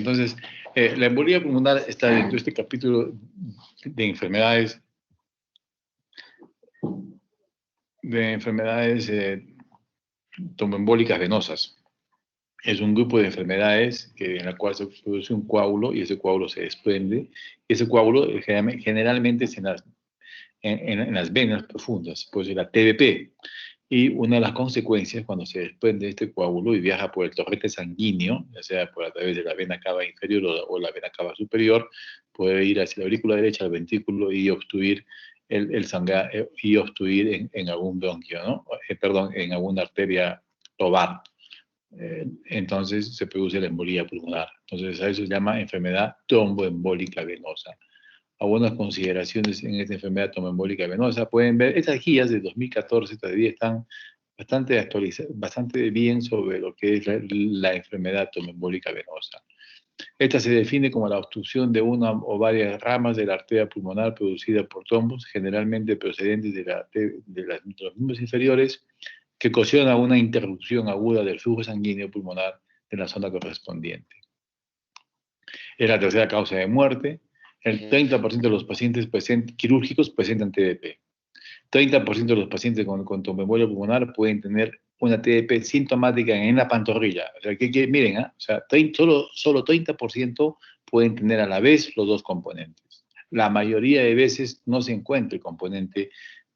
Entonces, la embolía pulmonar está dentro de este capítulo de enfermedades tromboembólicas venosas. Es un grupo de enfermedades en la cual se produce un coágulo y ese coágulo se desprende. Ese coágulo generalmente es en las venas profundas, pues la TBP. Y una de las consecuencias cuando se desprende este coágulo y viaja por el torrente sanguíneo, ya sea a través de la vena cava inferior o la vena cava superior, puede ir hacia la aurícula derecha, al ventrículo y obstruir y obstruir en algún bronquio, ¿no? Perdón, en alguna arteria lobar. Entonces se produce la embolía pulmonar. Entonces a eso se llama enfermedad tromboembólica venosa. Algunas consideraciones en esta enfermedad tromboembólica venosa pueden ver, estas guías de 2014 todavía están bastante actualizadas, bastante bien sobre lo que es la enfermedad tromboembólica venosa. Esta se define como la obstrucción de una o varias ramas de la arteria pulmonar producida por trombos, generalmente procedentes de los miembros inferiores, que ocasiona una interrupción aguda del flujo sanguíneo pulmonar en la zona correspondiente. Es la tercera causa de muerte. El 30% de los pacientes quirúrgicos presentan TDP. 30% de los pacientes con tromboembolia pulmonar pueden tener una TDP sintomática en la pantorrilla. O sea, miren, o sea, solo 30% pueden tener a la vez los dos componentes. La mayoría de veces no se encuentra el componente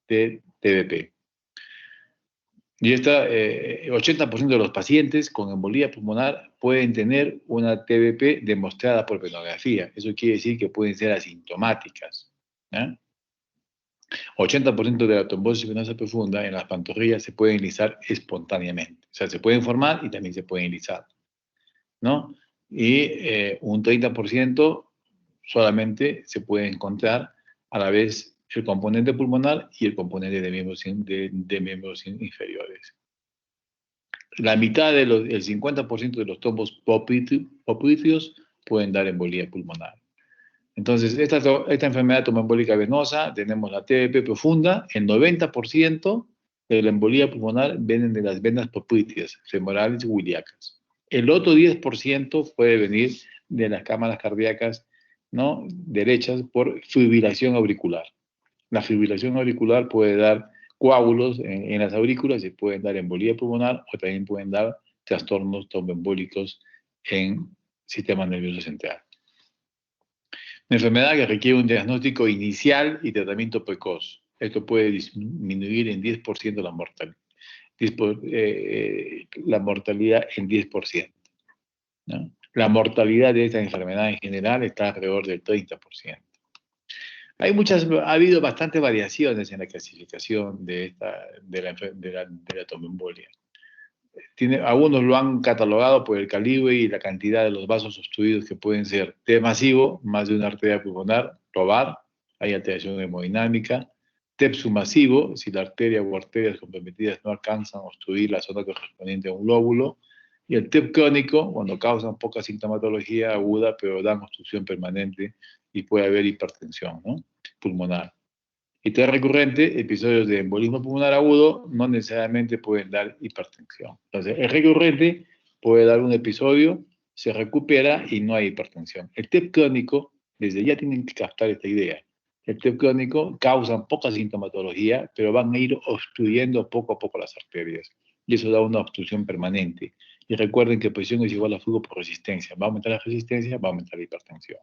de TDP. Y 80% de los pacientes con embolía pulmonar pueden tener una TBP demostrada por venografía. Eso quiere decir que pueden ser asintomáticas. 80% de la trombosis venosa profunda en las pantorrillas se pueden lisar espontáneamente. O sea, se pueden formar y también se pueden lisar, ¿no? Y un 30% solamente se puede encontrar a la vez el componente pulmonar y el componente de miembros inferiores. La mitad el 50% de los trombos poplíteos pueden dar embolía pulmonar. Entonces, esta enfermedad tromboembólica venosa, tenemos la TBP profunda, el 90% de la embolía pulmonar vienen de las venas poplíteas, femorales o ilíacas. El otro 10% puede venir de las cámaras cardíacas, ¿no?, derechas por fibrilación auricular. La fibrilación auricular puede dar coágulos en las aurículas y pueden dar embolía pulmonar o también pueden dar trastornos tromboembólicos en sistema nervioso central. Una enfermedad que requiere un diagnóstico inicial y tratamiento precoz. Esto puede disminuir en 10% la mortalidad en 10%. ¿No? La mortalidad de esta enfermedad en general está alrededor del 30%. Ha habido bastantes variaciones en la clasificación de la tromboembolia. Algunos lo han catalogado por el calibre y la cantidad de los vasos obstruidos que pueden ser T masivo, más de una arteria pulmonar, lobar, hay alteración hemodinámica, TEP submasivo, si la arteria o arterias comprometidas no alcanzan a obstruir la zona correspondiente a un lóbulo, y el TEP crónico, cuando causan poca sintomatología aguda, pero dan obstrucción permanente y puede haber hipertensión, ¿no?, pulmonar. Y TEP recurrente, episodios de embolismo pulmonar agudo, no necesariamente pueden dar hipertensión. Entonces, el recurrente puede dar un episodio, se recupera y no hay hipertensión. El TEP crónico, desde ya tienen que captar esta idea. El TEP crónico causa poca sintomatología, pero van a ir obstruyendo poco a poco las arterias. Y eso da una obstrucción permanente. Y recuerden que presión es igual a flujo por resistencia. Va a aumentar la resistencia, va a aumentar la hipertensión.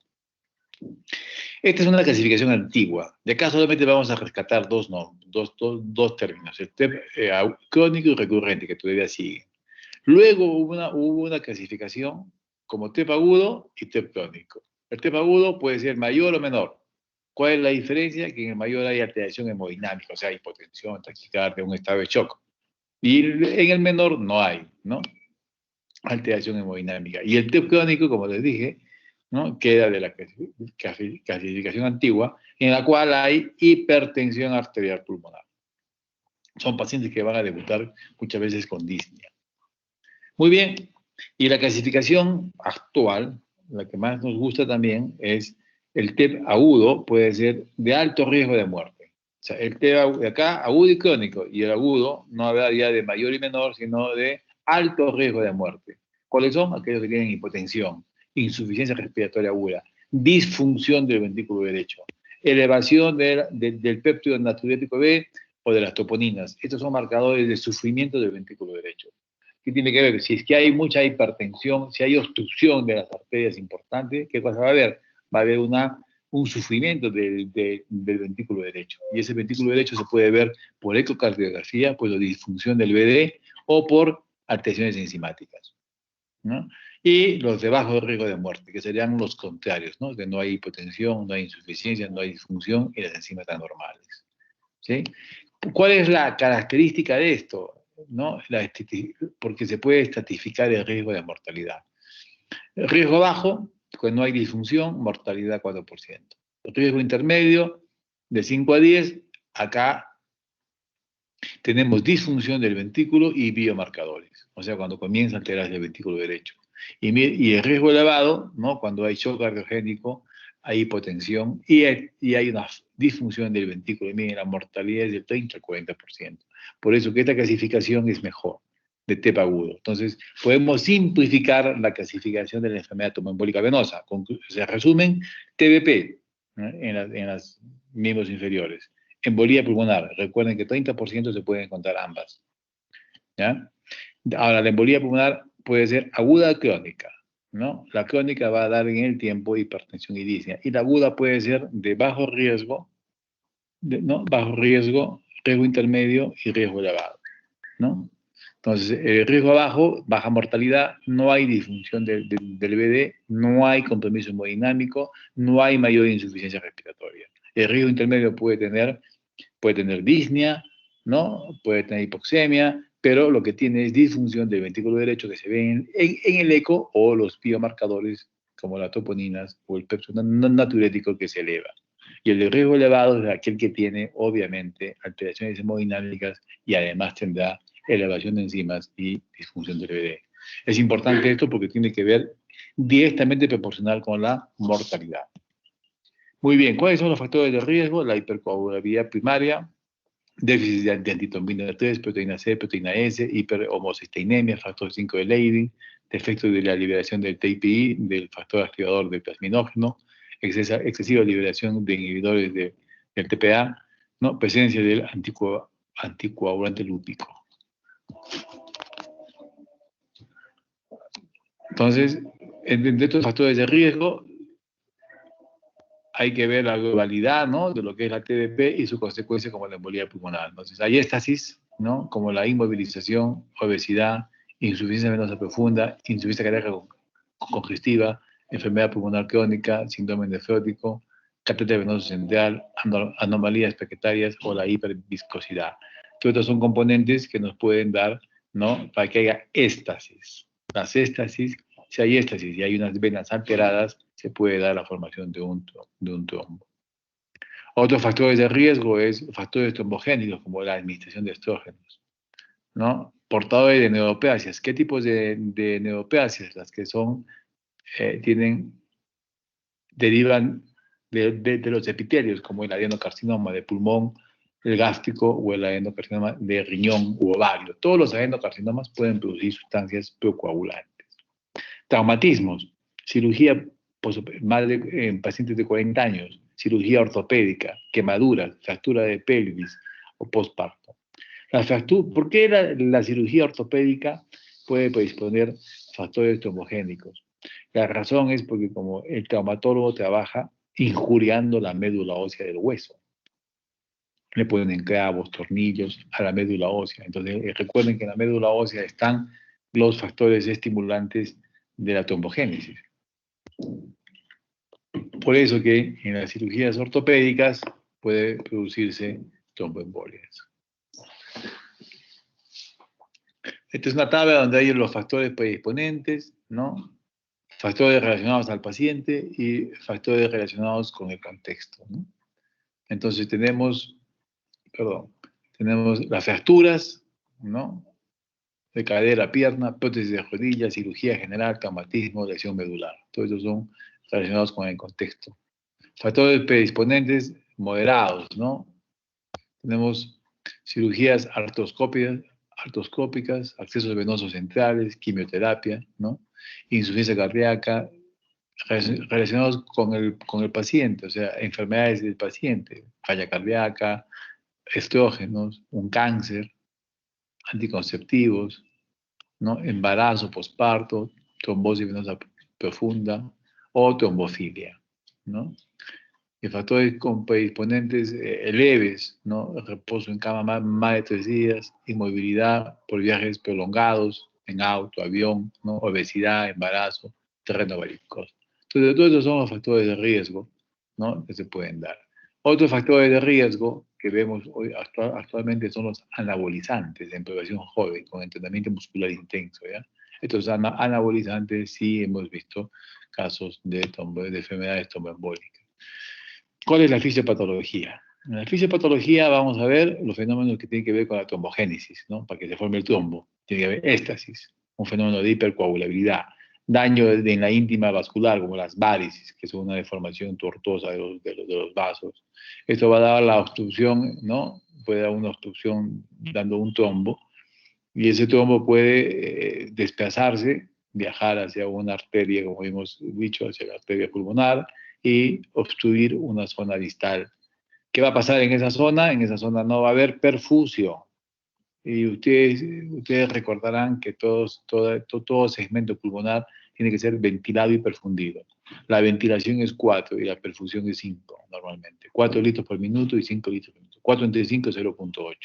Esta es una clasificación antigua. De acá solamente vamos a rescatar dos términos, el TEP crónico y recurrente, que todavía siguen. Luego hubo una clasificación como TEP agudo y TEP crónico. El TEP agudo puede ser mayor o menor. ¿Cuál es la diferencia? Que en el mayor hay alteración hemodinámica, o sea, hipotensión, taquicardia, un estado de shock. Y en el menor no hay, ¿no?, alteración hemodinámica. Y el TEP crónico, como les dije, ¿no?, queda de la clasificación antigua, en la cual hay hipertensión arterial pulmonar. Son pacientes que van a debutar muchas veces con disnea. Muy bien, y la clasificación actual, la que más nos gusta también, es el TEP agudo, puede ser de alto riesgo de muerte. O sea, el TEP de acá, agudo y crónico, y el agudo no habrá ya de mayor y menor, sino de alto riesgo de muerte. ¿Cuáles son? Aquellos que tienen hipotensión. insuficiencia respiratoria aguda, disfunción del ventrículo derecho, elevación del péptido natriurético B o de las toponinas. Estos son marcadores de sufrimiento del ventrículo derecho. ¿Qué tiene que ver? Si es que hay mucha hipertensión, si hay obstrucción de las arterias importantes, ¿qué cosa va a haber? Va a haber un sufrimiento del ventrículo derecho. Y ese ventrículo derecho se puede ver por ecocardiografía, por la disfunción del VD o por alteraciones enzimáticas, ¿no? Y los de bajo riesgo de muerte, que serían los contrarios, ¿no? Que no hay hipotensión, no hay insuficiencia, no hay disfunción y las enzimas están normales, ¿sí? ¿Cuál es la característica de esto? ¿No? Porque se puede estratificar el riesgo de mortalidad. El riesgo bajo, cuando no hay disfunción, mortalidad 4%. El riesgo intermedio, de 5 a 10, acá tenemos disfunción del ventrículo y biomarcadores, o sea, cuando comienza a alterarse el ventrículo derecho. Y el riesgo elevado, ¿no? Cuando hay shock cardiogénico, hay hipotensión y hay una disfunción del ventrículo. Y miren, la mortalidad es del 30 al 40%. Por eso que esta clasificación es mejor, de TEP agudo. Entonces, podemos simplificar la clasificación de la enfermedad tromboembólica venosa. Se resumen TBP, ¿no? en las miembros inferiores. Embolía pulmonar, recuerden que 30% se pueden encontrar ambas, ¿ya? Ahora, la embolía pulmonar puede ser aguda o crónica, ¿no? La crónica va a dar en el tiempo hipertensión y disnea, y la aguda puede ser de bajo riesgo, ¿no? Bajo riesgo, riesgo intermedio y riesgo elevado, ¿no? Entonces, el riesgo bajo, baja mortalidad, no hay disfunción del BD, no hay compromiso hemodinámico, no hay mayor insuficiencia respiratoria. El riesgo intermedio puede tener disnea, ¿no? Puede tener hipoxemia, pero lo que tiene es disfunción del ventrículo derecho que se ve en el eco o los biomarcadores como las toponinas o el péptido natriurético que se eleva. Y el de riesgo elevado es aquel que tiene, obviamente, alteraciones hemodinámicas y además tendrá elevación de enzimas y disfunción del BD. Es importante esto porque tiene que ver directamente proporcional con la mortalidad. Muy bien, ¿cuáles son los factores de riesgo? La hipercoagulabilidad primaria, déficit de antitrombina 3, proteína C, proteína S, hiperhomocisteinemia, factor 5 de Leydig, defecto de la liberación del TPI, del factor activador del plasminógeno, excesiva liberación de inhibidores del TPA, ¿no? Presencia del anticoagulante lúpico. Entonces, entre estos factores de riesgo, hay que ver la globalidad, ¿no? De lo que es la TDP y su consecuencia como la embolía pulmonar. Entonces, hay éstasis, ¿no? Como la inmovilización, obesidad, insuficiencia venosa profunda, insuficiencia cardíaca congestiva, enfermedad pulmonar crónica, síndrome nefrótico, catéter venoso central, anomalías plaquetarias o la hiperviscosidad. Todos estos son componentes que nos pueden dar, ¿no? Para que haya éstasis. Las éstasis, si hay éstasis y hay unas venas alteradas, se puede dar la formación de un trombo. Otros factores de riesgo es factores trombogénicos, como la administración de estrógenos, ¿no? Portadores de neuroplasias. ¿Qué tipos de neuroplasias? Las que son, derivan de los epitelios, como el adenocarcinoma de pulmón, el gástrico o el adenocarcinoma de riñón u ovario. Todos los adenocarcinomas pueden producir sustancias procoagulantes. Traumatismos, cirugía en pacientes de 40 años, cirugía ortopédica, quemaduras, fractura de pelvis o postparto. ¿Por qué la cirugía ortopédica puede predisponer factores trombogénicos? La razón es porque como el traumatólogo trabaja injuriando la médula ósea del hueso. Le ponen clavos, tornillos a la médula ósea. Entonces, recuerden que en la médula ósea están los factores estimulantes de la trombogénesis. Por eso que en las cirugías ortopédicas puede producirse tromboembolias. Esta es una tabla donde hay los factores predisponentes, ¿no? Factores relacionados al paciente y factores relacionados con el contexto, ¿no? Entonces tenemos las fracturas, ¿no? De cadera, pierna, prótesis de rodilla, cirugía general, traumatismo, lesión medular. Todos esos son relacionados con el contexto. Factores predisponentes moderados, ¿no? Tenemos cirugías artroscópicas, accesos venosos centrales, quimioterapia, ¿no? Insuficiencia cardíaca, relacionados con el paciente, o sea, enfermedades del paciente, falla cardíaca, estrógenos, un cáncer, anticonceptivos, ¿no? Embarazo, posparto, trombosis venosa profunda o trombofilia, ¿no? Y factores con predisponentes leves, ¿no? Reposo en cama más de 3 días, inmovilidad por viajes prolongados en auto, avión, ¿no? Obesidad, embarazo, terreno varicose. Entonces, todos esos son los factores de riesgo, ¿no? Que se pueden dar. Otros factores de riesgo que vemos hoy actualmente son los anabolizantes en población joven con entrenamiento muscular intenso, ¿ya? Estos anabolizantes sí hemos visto casos de enfermedades tromboembólicas. ¿Cuál es la fisiopatología? En la fisiopatología vamos a ver los fenómenos que tienen que ver con la trombogénesis, ¿no? Para que se forme el trombo. Tiene que haber éstasis, un fenómeno de hipercoagulabilidad, daño en la íntima vascular, como las varices, que son una deformación tortuosa de los vasos. Esto va a dar la obstrucción, ¿no? Puede dar una obstrucción dando un trombo, y ese trombo puede desplazarse, viajar hacia una arteria, como hemos dicho, hacia la arteria pulmonar, y obstruir una zona distal. ¿Qué va a pasar en esa zona? En esa zona no va a haber perfusión. Y ustedes recordarán que todo segmento pulmonar tiene que ser ventilado y perfundido. La ventilación es 4 y la perfusión es 5 normalmente. 4 litros por minuto y 5 litros por minuto. 4 entre 5 es 0,8.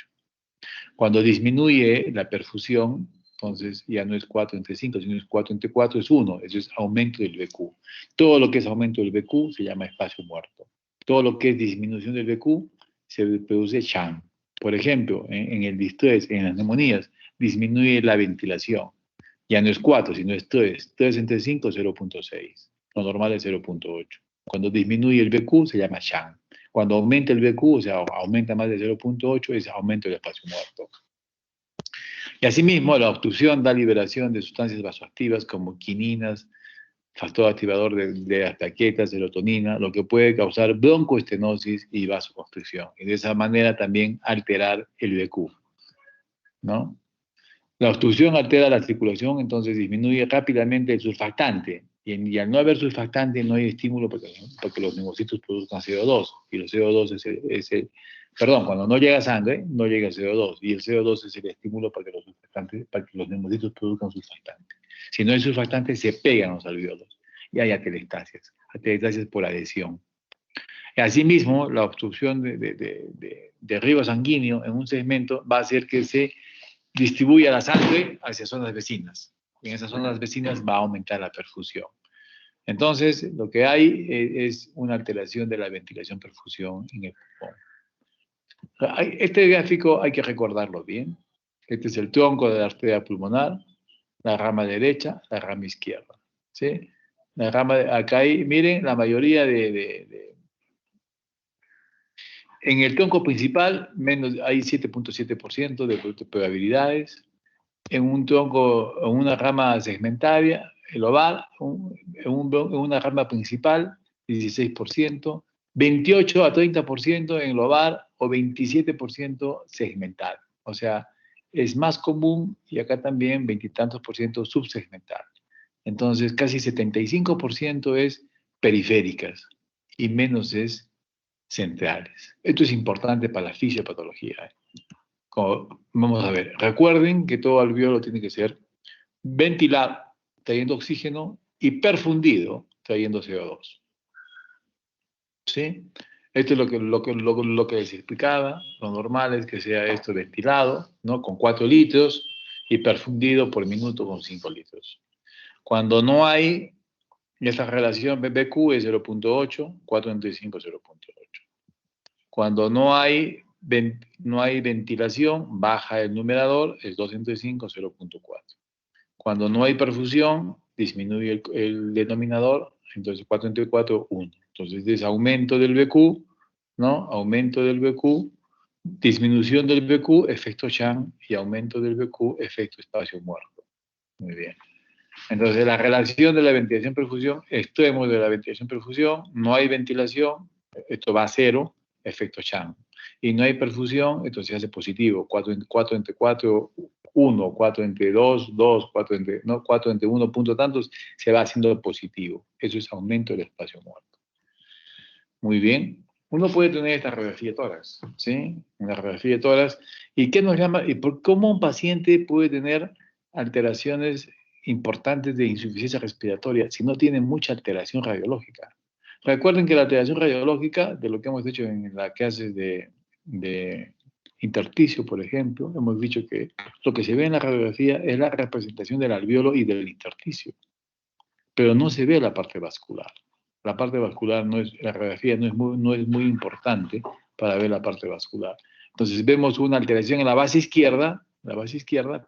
Cuando disminuye la perfusión, entonces ya no es 4 entre 5, sino es 4 entre 4, es 1. Eso es aumento del BQ. Todo lo que es aumento del BQ se llama espacio muerto. Todo lo que es disminución del BQ se produce SHANT. Por ejemplo, en el distrés, en las neumonías, disminuye la ventilación. Ya no es 4, sino es 3. 3 entre 5 es 0,6. Lo normal es 0,8. Cuando disminuye el BQ se llama SHANT. Cuando aumenta el BQ, o sea, aumenta más de 0,8, es aumento del espacio muerto. Y asimismo, la obstrucción da liberación de sustancias vasoactivas como quininas, factor activador de las plaquetas, serotonina, lo que puede causar broncoestenosis y vasoconstricción. Y de esa manera también alterar el BQ, ¿no? La obstrucción altera la circulación, entonces disminuye rápidamente el surfactante. Y al no haber surfactante no hay estímulo porque los neumocitos produzcan CO2. Y el CO2 perdón, cuando no llega sangre, no llega el CO2. Y el CO2 es el estímulo para que los neumocitos produzcan surfactante. Si no hay surfactante, se pegan los alvéolos. Y hay atelectasias por adhesión. Y asimismo, la obstrucción de riego sanguíneo en un segmento va a hacer que se distribuye la sangre hacia zonas vecinas. Y en esas zonas vecinas va a aumentar la perfusión. Entonces, lo que hay es una alteración de la ventilación-perfusión en el pulmón. Este gráfico hay que recordarlo bien. Este es el tronco de la arteria pulmonar, la rama derecha, la rama izquierda. ¿Sí? La rama acá hay, miren, la mayoría en el tronco principal hay 7,7% de probabilidades. En un tronco, en una rama segmentaria, el oval, en una rama principal, 16%, 28 a 30% en el oval o 27% segmental. O sea, es más común y acá también 20 y tantos por ciento subsegmental. Entonces, casi 75% es periféricas y menos es centrales. Esto es importante para la fisiopatología. Vamos a ver, recuerden que todo alvéolo tiene que ser ventilado, trayendo oxígeno, y perfundido, trayendo CO2. ¿Sí? Esto es lo que les explicaba. Lo normal es que sea esto ventilado, ¿no? Con 4 litros y perfundido por minuto con 5 litros. Cuando no hay esta relación, BQ es 0,8, 4 entre 5 es 0,8. Cuando no hay ventilación, baja el numerador, es 2 entre 5, 0,4. Cuando no hay perfusión, disminuye el denominador, entonces 4 entre 4, 1. Entonces es aumento del BQ, ¿no? Aumento del BQ, disminución del BQ, efecto Shan, y aumento del BQ, efecto espacio muerto. Muy bien. Entonces la relación de la ventilación-perfusión, extremos de la ventilación-perfusión, no hay ventilación, esto va a 0, efecto Shan. Y no hay perfusión, entonces se hace positivo, 4 entre 4, 1, 4 entre 2, 2, 4 entre, no, 4 entre 1 punto tantos, se va haciendo positivo. Eso es aumento del espacio muerto. Muy bien. Uno puede tener esta radiografía de tórax, ¿sí? Una radiografía de tórax. ¿Y qué nos llama? ¿Y cómo un paciente puede tener alteraciones importantes de insuficiencia respiratoria si no tiene mucha alteración radiológica? Recuerden que la alteración radiológica, de lo que hemos hecho en la clase de intersticio, por ejemplo, hemos dicho que lo que se ve en la radiografía es la representación del alveolo y del intersticio, pero no se ve la parte vascular. La parte vascular no es, la radiografía no es muy importante para ver la parte vascular. Entonces vemos una alteración en la base izquierda,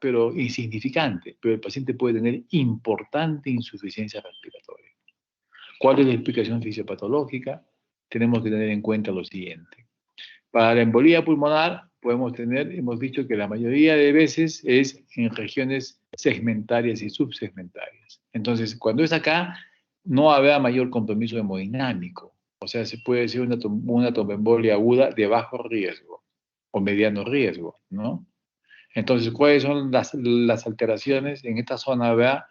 pero insignificante, pero el paciente puede tener importante insuficiencia respiratoria. ¿Cuál es la explicación fisiopatológica? Tenemos que tener en cuenta lo siguiente. Para la embolía pulmonar podemos tener, hemos dicho que la mayoría de veces es en regiones segmentarias y subsegmentarias. Entonces, cuando es acá, no habrá mayor compromiso hemodinámico. O sea, se puede decir una tromboembolia aguda de bajo riesgo o mediano riesgo, ¿no? Entonces, ¿cuáles son las alteraciones en esta zona? ¿Verdad?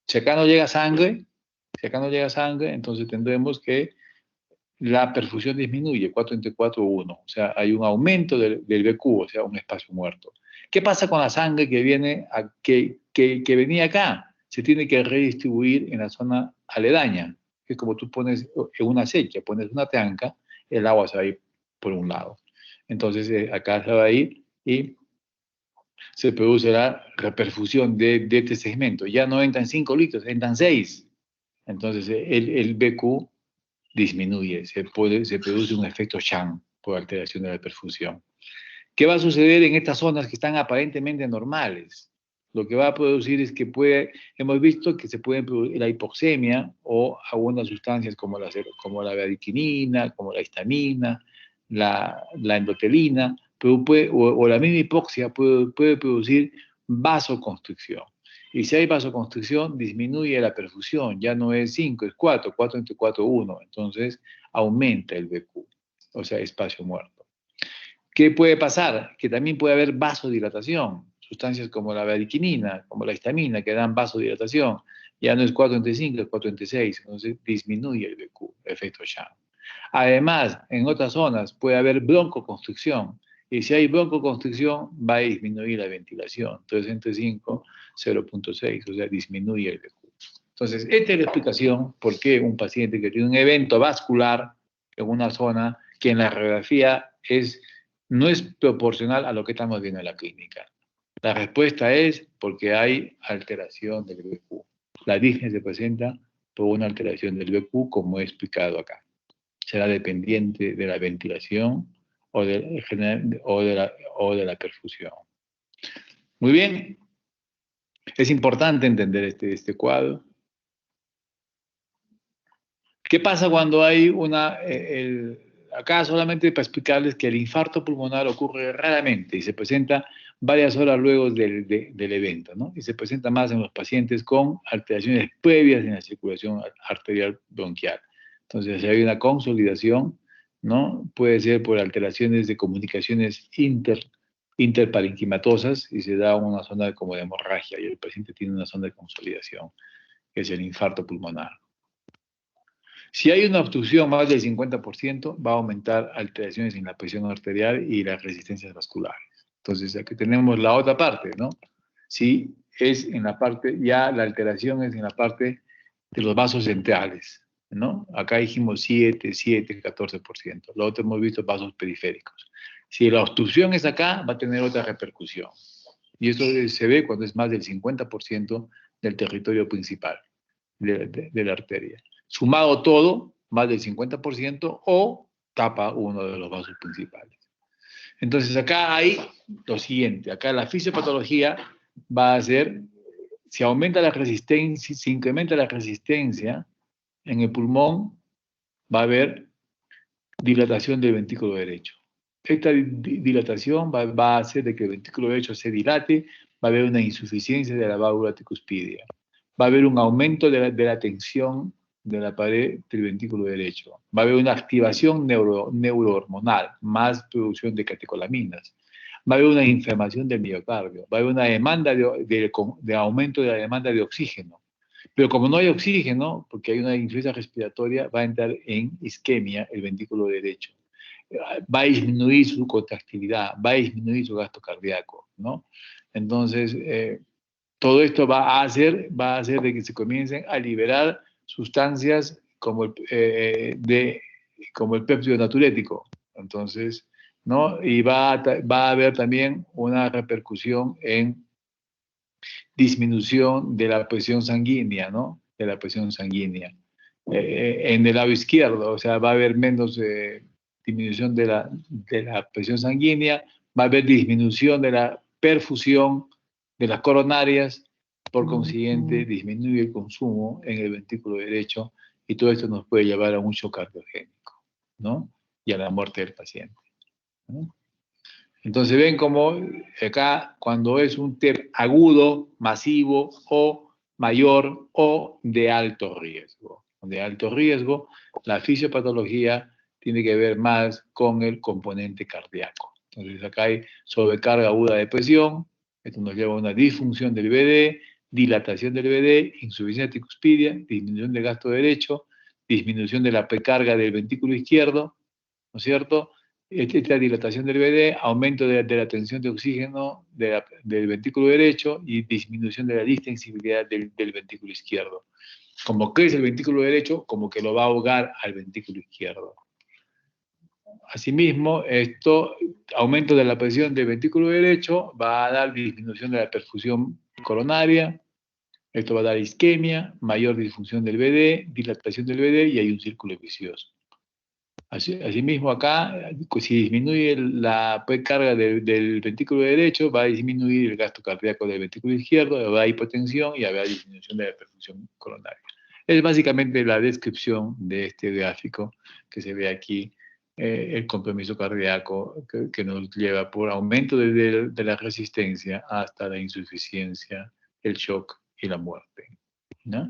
Si acá no llega sangre, entonces tendremos que la perfusión disminuye, 4 entre 4, 1. O sea, hay un aumento del BQ, o sea, un espacio muerto. ¿Qué pasa con la sangre que que venía acá? Se tiene que redistribuir en la zona aledaña. Es como tú pones en una acequia, pones una tranca, el agua se va a ir por un lado. Entonces, acá se va a ir y se produce la reperfusión de este segmento. Ya no entran 5 litros, entran 6. Entonces, el BQ disminuye, se produce un efecto Shank por alteración de la perfusión. ¿Qué va a suceder en estas zonas que están aparentemente normales? Lo que va a producir es que hemos visto que se puede producir la hipoxemia o algunas sustancias como la bradykinin, como la histamina, la endotelina, pero o la misma hipoxia puede producir vasoconstricción. Y si hay vasoconstricción, disminuye la perfusión, ya no es 5, es 4, 4 entre 4, 1. Entonces aumenta el BQ, o sea, espacio muerto. ¿Qué puede pasar? Que también puede haber vasodilatación, sustancias como la bradykinin, como la histamina, que dan vasodilatación. Ya no es 4 entre 5, es 4 entre 6, entonces disminuye el BQ, efecto Shank. Además, en otras zonas puede haber broncoconstricción, y si hay broncoconstricción va a disminuir la ventilación, 3 entre 5, 0.6, o sea, disminuye el BQ. Entonces, esta es la explicación por qué un paciente que tiene un evento vascular en una zona que en la radiografía no es proporcional a lo que estamos viendo en la clínica. La respuesta es porque hay alteración del BQ. La disnea se presenta por una alteración del BQ, como he explicado acá. Será dependiente de la ventilación o de la perfusión. Muy bien. Es importante entender este cuadro. ¿Qué pasa cuando hay acá solamente para explicarles que el infarto pulmonar ocurre raramente y se presenta varias horas luego del evento, ¿no? Y se presenta más en los pacientes con alteraciones previas en la circulación arterial bronquial. Entonces, si hay una consolidación, ¿no? Puede ser por alteraciones de comunicaciones interparenquimatosas y se da una zona como de hemorragia y el paciente tiene una zona de consolidación, que es el infarto pulmonar. Si hay una obstrucción más del 50%, va a aumentar alteraciones en la presión arterial y las resistencias vasculares. Entonces, aquí tenemos la otra parte, ¿no? Si es en la parte, ya la alteración es en la parte de los vasos centrales, ¿no? Acá dijimos 7, 14%. Lo otro hemos visto vasos periféricos. Si la obstrucción es acá, va a tener otra repercusión. Y esto se ve cuando es más del 50% del territorio principal de la arteria. Sumado todo, más del 50%, o tapa uno de los vasos principales. Entonces acá hay lo siguiente, acá la fisiopatología va a ser, si aumenta la resistencia, si incrementa la resistencia en el pulmón, va a haber dilatación del ventrículo derecho. Esta dilatación va a hacer de que el ventrículo derecho se dilate, va a haber una insuficiencia de la válvula tricuspidia, va a haber un aumento de la tensión de la pared del ventrículo derecho, va a haber una activación neurohormonal, más producción de catecolaminas, va a haber una inflamación del miocardio, va a haber una demanda de aumento de la demanda de oxígeno. Pero como no hay oxígeno, porque hay una insuficiencia respiratoria, va a entrar en isquemia el ventrículo derecho. Va a disminuir su contractilidad, va a disminuir su gasto cardíaco, ¿no? Entonces, todo esto va a hacer de que se comiencen a liberar sustancias como el péptido natriurético. Entonces, ¿no? Y va a haber también una repercusión en disminución de la presión sanguínea, ¿no? De la presión sanguínea. En el lado izquierdo, o sea, va a haber menos disminución de la presión sanguínea, va a haber disminución de la perfusión de las coronarias, por consiguiente disminuye el consumo en el ventrículo derecho y todo esto nos puede llevar a un shock cardiogénico, ¿no? Y a la muerte del paciente, ¿no? Entonces ven como acá cuando es un TEP agudo, masivo o mayor o de alto riesgo. De alto riesgo, la fisiopatología tiene que ver más con el componente cardíaco. Entonces acá hay sobrecarga aguda de presión, esto nos lleva a una disfunción del VD, dilatación del VD, insuficiencia tricuspidia, disminución del gasto derecho, disminución de la precarga del ventrículo izquierdo, ¿no es cierto? Esta dilatación del VD, aumento de la tensión de oxígeno del ventrículo derecho y disminución de la distensibilidad del ventrículo izquierdo. Como crece el ventrículo derecho, como que lo va a ahogar al ventrículo izquierdo. Asimismo, aumento de la presión del ventrículo derecho va a dar disminución de la perfusión coronaria, esto va a dar isquemia, mayor disfunción del VD, dilatación del VD y hay un círculo vicioso. Asimismo, acá, si disminuye la precarga del ventrículo derecho, va a disminuir el gasto cardíaco del ventrículo izquierdo, va a haber hipotensión y va a haber disminución de la perfusión coronaria. Es básicamente la descripción de este gráfico que se ve aquí, el compromiso cardíaco que nos lleva por aumento de la resistencia hasta la insuficiencia, el shock y la muerte, ¿no?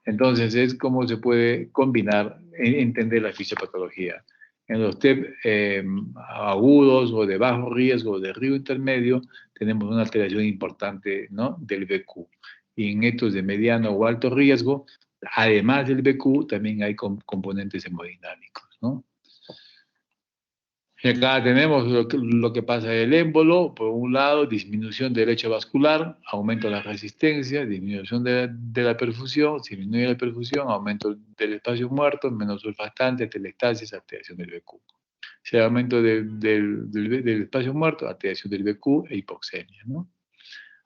Entonces, es cómo se puede combinar, entender la fisiopatología. En los TEP agudos o de bajo riesgo o de riesgo intermedio, tenemos una alteración importante, ¿no?, del BQ. Y en estos de mediano o alto riesgo, además del BQ, también hay componentes hemodinámicos, ¿no? Y acá tenemos lo que pasa del émbolo, por un lado, disminución del lecho vascular, aumento de la resistencia, disminución de la perfusión, disminuye la perfusión, aumento del espacio muerto, menos surfactante, telestasis, alteración del BQ. Si hay aumento del espacio muerto, alteración del BQ e hipoxemia, ¿no?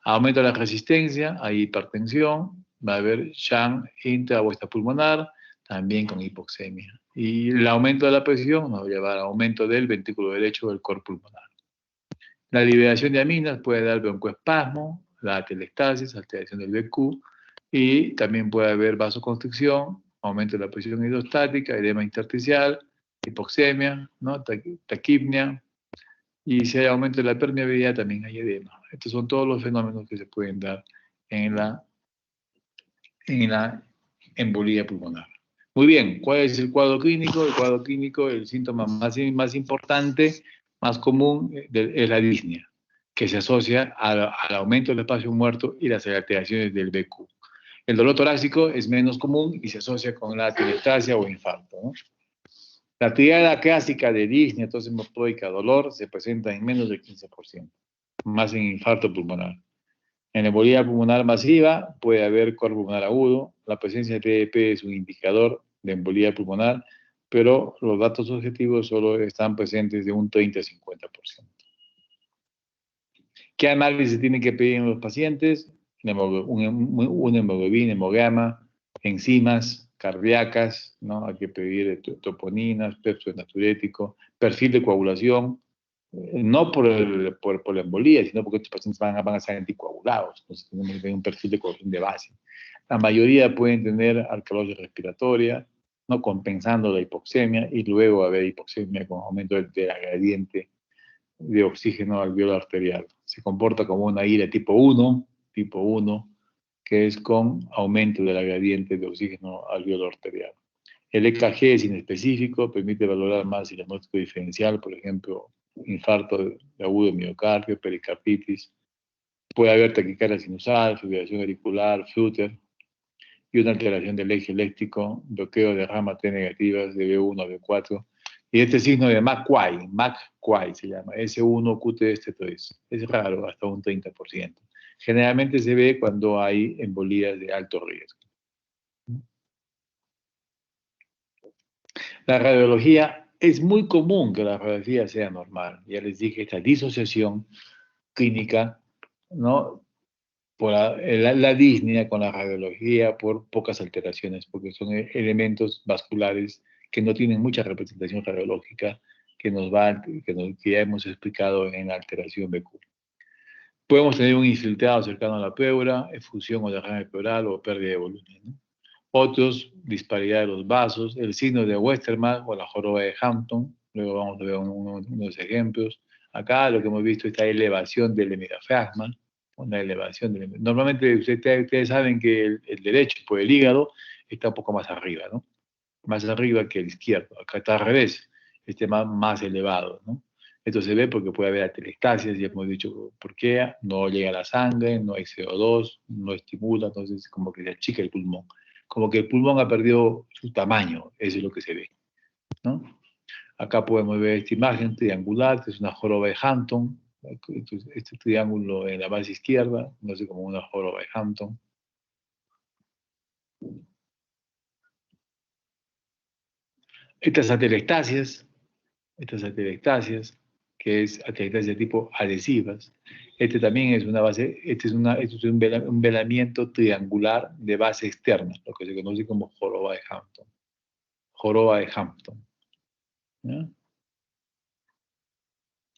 Aumento de la resistencia, hay hipertensión, va a haber shunt intra o extrapulmonar, también con hipoxemia. Y el aumento de la presión nos va a llevar a aumento del ventrículo derecho del cor pulmonar. La liberación de aminas puede dar broncoespasmo, la telestasis, alteración del BQ, y también puede haber vasoconstricción, aumento de la presión hidrostática, edema intersticial, hipoxemia, ¿no?, taquipnia, y si hay aumento de la permeabilidad también hay edema. Estos son todos los fenómenos que se pueden dar en la embolía pulmonar. Muy bien, ¿cuál es el cuadro clínico? El cuadro clínico, el síntoma más importante, más común, es la disnea, que se asocia al aumento del espacio muerto y las alteraciones del BQ. El dolor torácico es menos común y se asocia con la atelectasia o infarto, ¿no? La triada clásica de disnea, tos hemoploica, dolor, se presenta en menos del 15%, más en infarto pulmonar. En embolía pulmonar masiva puede haber cor pulmonar agudo. La presencia de TDP es un indicador de embolía pulmonar, pero los datos objetivos solo están presentes de un 30 a 50%. ¿Qué análisis tienen que pedir en los pacientes? Un hemoglobina, hemograma, enzimas cardíacas, ¿no? Hay que pedir troponinas, péptido natriurético, perfil de coagulación, no por la embolía, sino porque estos pacientes van a ser anticoagulados. Entonces tenemos que tener un perfil de coagulación de base. La mayoría pueden tener alcalosis respiratoria, no compensando la hipoxemia, y luego haber hipoxemia con aumento de la gradiente de oxígeno alveolar arterial. Se comporta como una ira tipo 1, que es con aumento de la gradiente de oxígeno alveolar arterial. El EKG es inespecífico, permite valorar más el diagnóstico diferencial, por ejemplo, infarto de agudo miocardio, pericarditis. Puede haber taquicardia sinusal, fibrilación auricular, flutter y una alteración del eje eléctrico, bloqueo de rama T negativas de B1 a B4. Y este signo de McQuay se llama, S1QT3. Es raro, hasta un 30%. Generalmente se ve cuando hay embolías de alto riesgo. La radiología, es muy común que la radiología sea normal. Ya les dije, esta disociación clínica, ¿no? Por la disnea con la radiología por pocas alteraciones, porque son elementos vasculares que no tienen mucha representación radiológica que ya hemos explicado en la alteración BQ. Podemos tener un infiltrado cercano a la pleura, efusión o derrame pleural o pérdida de volumen, ¿no? Otros, disparidad de los vasos, el signo de Westermarck o la joroba de Hampton. Luego vamos a ver unos ejemplos. Acá lo que hemos visto es esta elevación del hemidiafragma, una elevación Normalmente ustedes saben que el derecho por el hígado está un poco más arriba, ¿no? Más arriba que el izquierdo. Acá está al revés, más elevado, ¿no? Esto se ve porque puede haber atelectasias, ya hemos dicho por qué, no llega la sangre, no hay CO2, no estimula, entonces como que se achica el pulmón. Como que el pulmón ha perdido su tamaño, eso es lo que se ve, ¿no? Acá podemos ver esta imagen triangular, que es una joroba de Hampton, este triángulo en la base izquierda, no sé, como una joroba de Hampton. Estas atelectasias, que es atelectasia tipo adhesivas. Este también es una base, este es un velamiento triangular de base externa, lo que se conoce como joroba de Hampton. Joroba de Hampton. ¿Ya?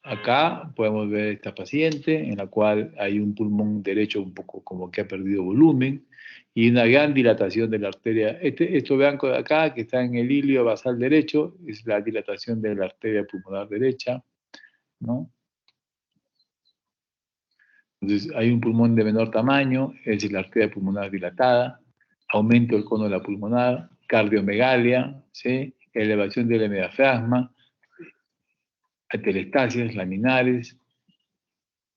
Acá podemos ver esta paciente en la cual hay un pulmón derecho un poco como que ha perdido volumen y una gran dilatación de la arteria. Esto blanco de acá, que está en el ilio basal derecho, es la dilatación de la arteria pulmonar derecha, ¿no? Entonces hay un pulmón de menor tamaño, es la arteria pulmonar dilatada, aumento del cono de la pulmonar, cardiomegalia, ¿sí? Elevación del hemidiafragma, atelectasias laminares,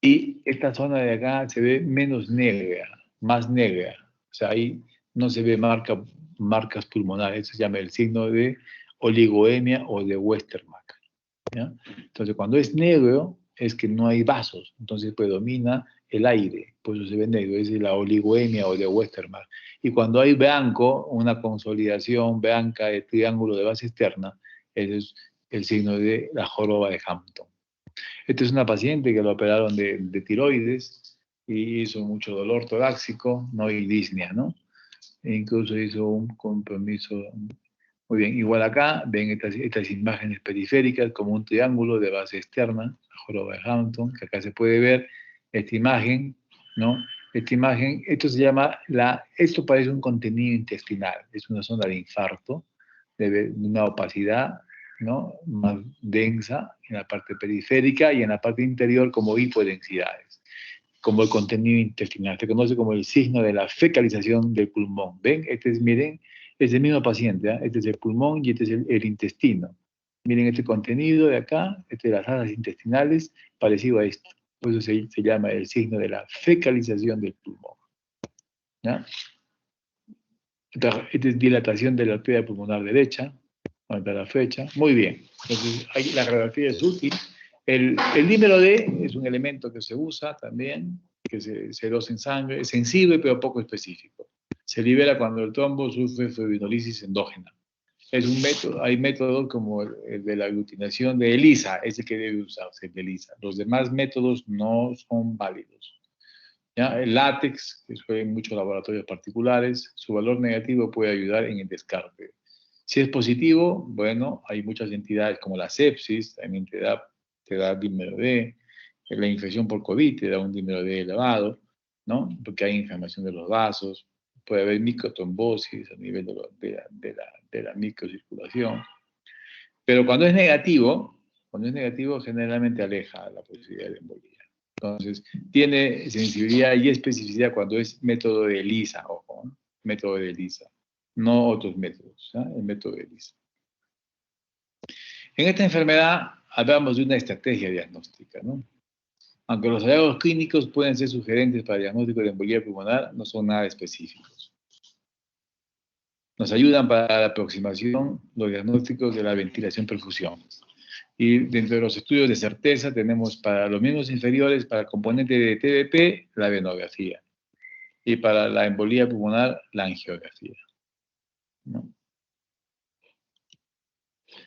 y esta zona de acá se ve menos negra, más negra. O sea, ahí no se ve marcas pulmonares. Eso se llama el signo de oligoemia o de Westermarck, ¿ya? Entonces, cuando es negro, es que no hay vasos. Entonces, predomina el aire. Por eso se ve negro. Es la oligoemia o de Westermarck. Y cuando hay blanco, una consolidación blanca de triángulo de base externa, ese es el signo de la joroba de Hampton. Esta es una paciente que la operaron de tiroides y hizo mucho dolor torácico, no y disnea, ¿no? E incluso hizo un compromiso. Muy bien, igual acá ven estas imágenes periféricas como un triángulo de base externa, la joroba de Hampton, que acá se puede ver esta imagen, ¿no? Esta imagen, esto parece un contenido intestinal, es una zona de infarto, de una opacidad, ¿no? Más densa en la parte periférica y en la parte interior como hipodensidades, como el contenido intestinal. Se conoce como el signo de la fecalización del pulmón. ¿Ven? Miren, es el mismo paciente, ¿eh? Este es el pulmón y este es el intestino. Miren este contenido de acá, este de las asas intestinales, parecido a esto. Por eso se llama el signo de la fecalización del pulmón, ¿ya? Esta es dilatación de la arteria pulmonar derecha, hasta la fecha. Muy bien. Entonces, la radiografía es útil. El dímero D es un elemento que se usa también, que se dosa en sangre, es sensible pero poco específico. Se libera cuando el trombo sufre fibrinolisis endógena. Es un método, hay métodos como el de la aglutinación de ELISA, ese que debe usarse, el de ELISA. Los demás métodos no son válidos. ¿Ya? El látex, que suele en muchos laboratorios particulares, su valor negativo puede ayudar en el descarte. Si es positivo, bueno, hay muchas entidades como la sepsis, también te da dímero D, la infección por COVID te da un dímero D elevado, ¿no? Porque hay inflamación de los vasos, puede haber microtrombosis a nivel de la microcirculación. Pero cuando es negativo generalmente aleja la posibilidad de embolia. Entonces, tiene sensibilidad y especificidad cuando es método de ELISA, ojo, ¿no? Método de ELISA, no otros métodos, ¿eh? El método de ELISA. En esta enfermedad hablamos de una estrategia diagnóstica, ¿no? Aunque los hallazgos clínicos pueden ser sugerentes para el diagnóstico de embolía pulmonar, no son nada específicos. Nos ayudan para la aproximación los diagnósticos de la ventilación-perfusión. Y dentro de los estudios de certeza tenemos para los miembros inferiores, para el componente de TBP, la venografía. Y para la embolía pulmonar, la angiografía, ¿no?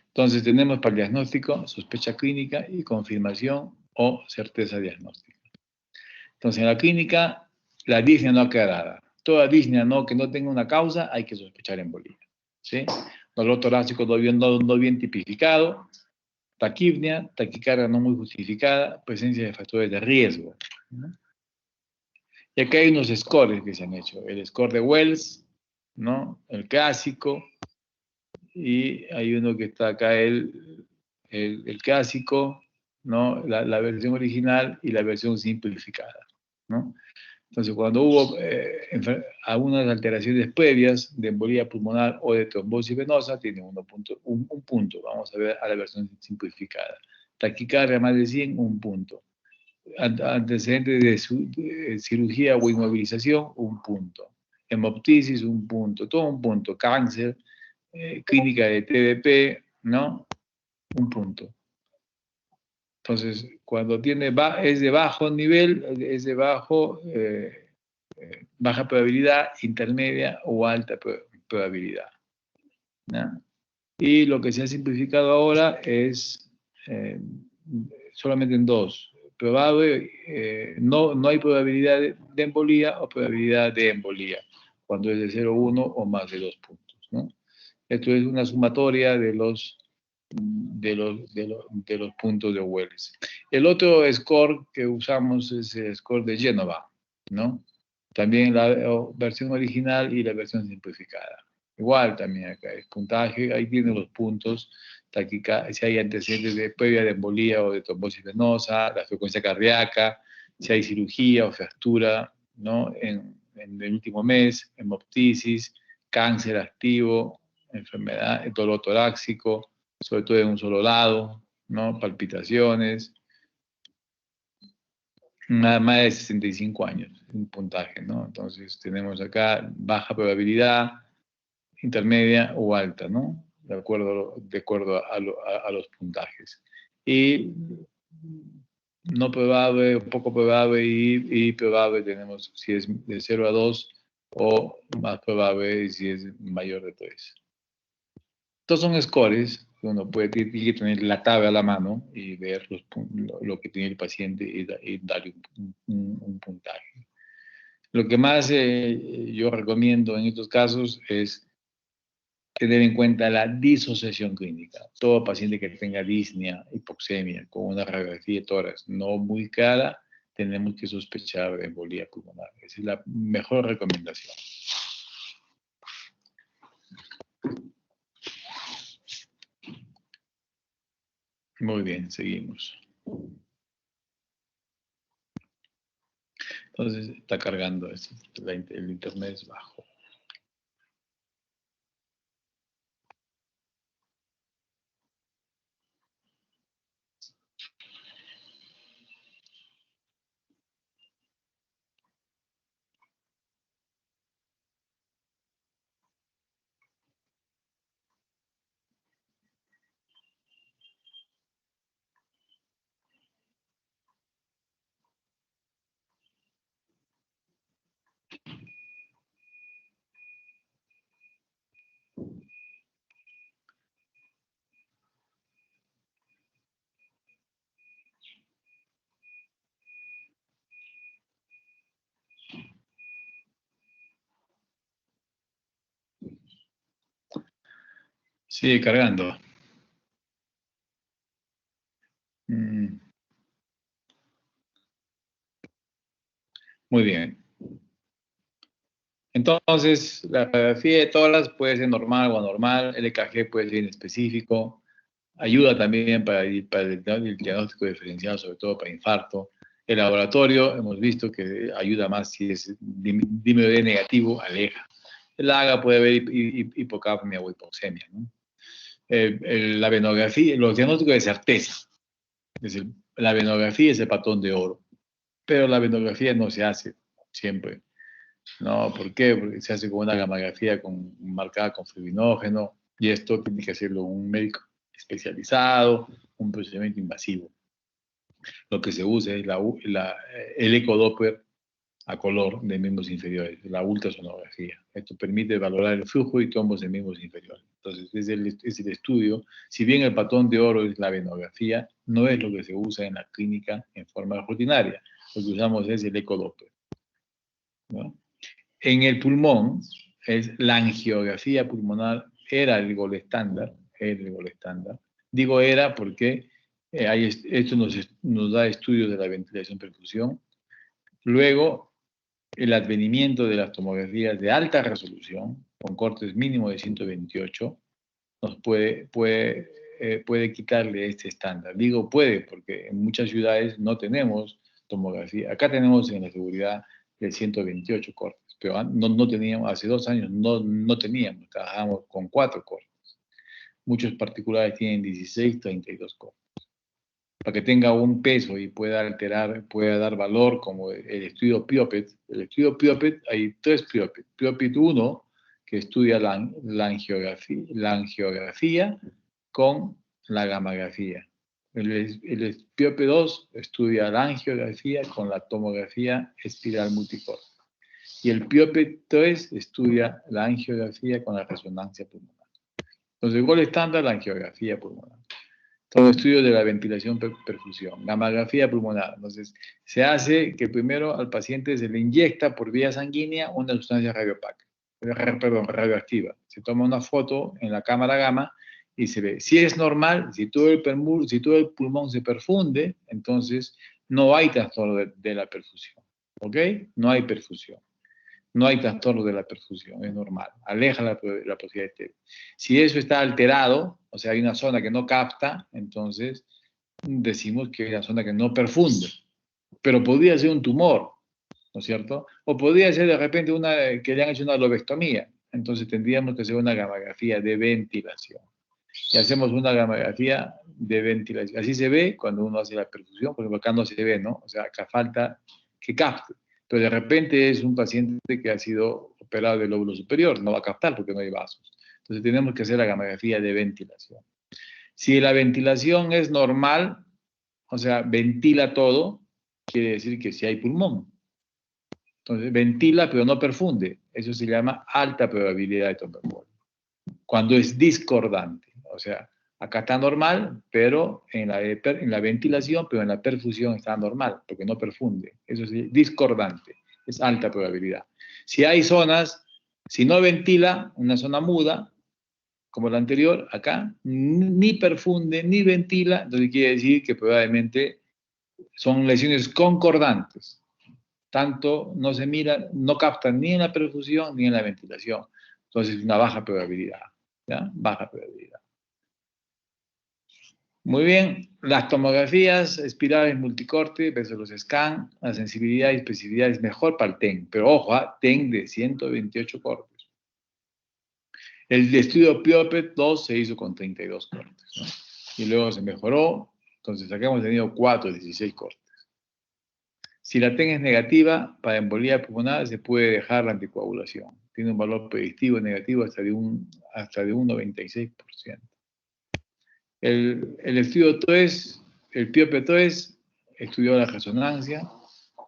Entonces tenemos para el diagnóstico, sospecha clínica y confirmación o certeza diagnóstica. Entonces en la clínica, la disnea no aclarada. Toda disnea que no tenga una causa, hay que sospechar embolía, ¿sí? Dolor torácico no bien tipificado, taquipnea, taquicardia no muy justificada, presencia de factores de riesgo, ¿no? Y acá hay unos scores que se han hecho. El score de Wells, ¿no? El clásico, y hay uno que está acá, el clásico, ¿no? La versión original y la versión simplificada, ¿no? Entonces, cuando hubo algunas alteraciones previas de embolía pulmonar o de trombosis venosa, tiene un punto. Vamos a ver a la versión simplificada. Taquicardia más de 100, un punto. Antecedentes de cirugía o inmovilización, un punto. Hemoptisis, un punto. Todo un punto. Cáncer, clínica de TBP, ¿no? Un punto. Entonces, cuando es de bajo nivel, es de baja probabilidad, intermedia o alta probabilidad, ¿no? Y lo que se ha simplificado ahora es solamente en dos. Probable, no hay probabilidad de embolía o probabilidad de embolía, cuando es de 0,1 o más de 2 puntos, ¿no? Esto es una sumatoria de los puntos de Wells. El otro score que usamos es el score de Genova, ¿no? También la versión original y la versión simplificada. Igual también acá el puntaje, ahí tiene los puntos, si hay antecedentes de previa de embolía o de trombosis venosa, la frecuencia cardíaca, si hay cirugía o fractura, ¿no? En el último mes, hemoptisis, cáncer activo, enfermedad, dolor torácico, sobre todo en un solo lado, ¿no? Palpitaciones, nada más de 65 años, un puntaje, ¿no? Entonces tenemos acá baja probabilidad, intermedia o alta, ¿no? De acuerdo a los puntajes. Y no probable, poco probable y probable tenemos si es de 0 a 2 o más probable si es mayor de 3. Estos son scores que uno tiene que tener la tabla a la mano y ver lo que tiene el paciente y darle un puntaje. Lo que más yo recomiendo en estos casos es tener en cuenta la disociación clínica. Todo paciente que tenga disnea, hipoxemia, con una radiografía de tórax no muy clara, tenemos que sospechar de embolía pulmonar. Esa es la mejor recomendación. Muy bien, seguimos. Entonces está cargando, el internet es bajo. Sigue cargando. Muy bien. Entonces, la radiografía de tórax puede ser normal o anormal, el EKG puede ser inespecífico, ayuda también para el diagnóstico diferencial, sobre todo para infarto. El laboratorio, hemos visto que ayuda más si es dímero D negativo, aleja. El AGA puede haber hipocapnia o hipoxemia, ¿no? La venografía, los diagnósticos de certeza, La venografía es el patrón de oro, pero la venografía no se hace siempre. No, ¿por qué? Porque se hace con una gamografía marcada con fibrinógeno y esto tiene que hacerlo un médico especializado, un procedimiento invasivo. Lo que se usa es el ecodoppler a color de miembros inferiores, la ultrasonografía. Esto permite valorar el flujo y tombos de miembros inferiores. Entonces, es el estudio. Si bien el patrón de oro es la venografía, no es lo que se usa en la clínica en forma rutinaria. Lo que usamos es el ecodoppler, ¿no? En el pulmón, la angiografía pulmonar era el gol estándar, Digo era porque esto nos da estudios de la ventilación perfusión. Luego, el advenimiento de las tomografías de alta resolución, con cortes mínimos de 128, nos puede quitarle este estándar. Digo puede, porque en muchas ciudades no tenemos tomografía. Acá tenemos en la seguridad de 128 cortes, pero no teníamos, hace 2 años no teníamos, trabajábamos con 4 cortes. Muchos particulares tienen 16, 32 cortes. Para que tenga un peso y pueda dar valor, como el estudio PIOPET. El estudio PIOPET, hay 3 PIOPET. PIOPET 1, que estudia la angiografía con la gamografía. El PIOPET 2 estudia la angiografía con la tomografía espiral multicorte. Y el PIOPET 3 estudia la angiografía con la resonancia pulmonar. Entonces, el gol estándar, la angiografía pulmonar. Todo estudio de la ventilación perfusión, gamografía pulmonar. Entonces, se hace que primero al paciente se le inyecta por vía sanguínea una sustancia radioactiva. Se toma una foto en la cámara gamma y se ve. Si es normal, si todo el pulmón se perfunde, entonces no hay trastorno de la perfusión. ¿Ok? No hay perfusión. No hay trastorno de la perfusión, es normal. Aleja la posibilidad de Si eso está alterado, o sea, hay una zona que no capta, entonces decimos que hay una zona que no perfunde. Pero podría ser un tumor, ¿no es cierto? O podría ser de repente que le han hecho una lobectomía. Entonces tendríamos que hacer una gamografía de ventilación. Y hacemos una gamografía de ventilación. Así se ve cuando uno hace la perfusión, por ejemplo, acá no se ve, ¿no? O sea, acá falta que capte. Pero de repente es un paciente que ha sido operado del lóbulo superior, no va a captar porque no hay vasos. Entonces tenemos que hacer la gamografía de ventilación. Si la ventilación es normal, o sea, ventila todo, quiere decir que sí hay pulmón. Entonces ventila pero no perfunde. Eso se llama alta probabilidad de tromboembolia. Cuando es discordante, o sea, acá está normal, pero en la ventilación, pero en la perfusión está normal, porque no perfunde. Eso es discordante, es alta probabilidad. Si hay zonas, si no ventila, una zona muda, como la anterior, acá, ni perfunde, ni ventila, entonces quiere decir que probablemente son lesiones concordantes. Tanto no se mira, no captan ni en la perfusión ni en la ventilación. Entonces, una baja probabilidad. ¿Ya? Baja probabilidad. Muy bien, las tomografías espirales multicorte versus los scan, la sensibilidad y especificidad es mejor para el TEN, pero ojo, TEN de 128 cortes. El estudio PIOPET 2 se hizo con 32 cortes, ¿no? Y luego se mejoró, entonces acá hemos tenido 4 de 16 cortes. Si la TEN es negativa, para embolía pulmonar se puede dejar la anticoagulación. Tiene un valor predictivo negativo hasta de un 96%. El estudio 3, el PIOP3, estudió la resonancia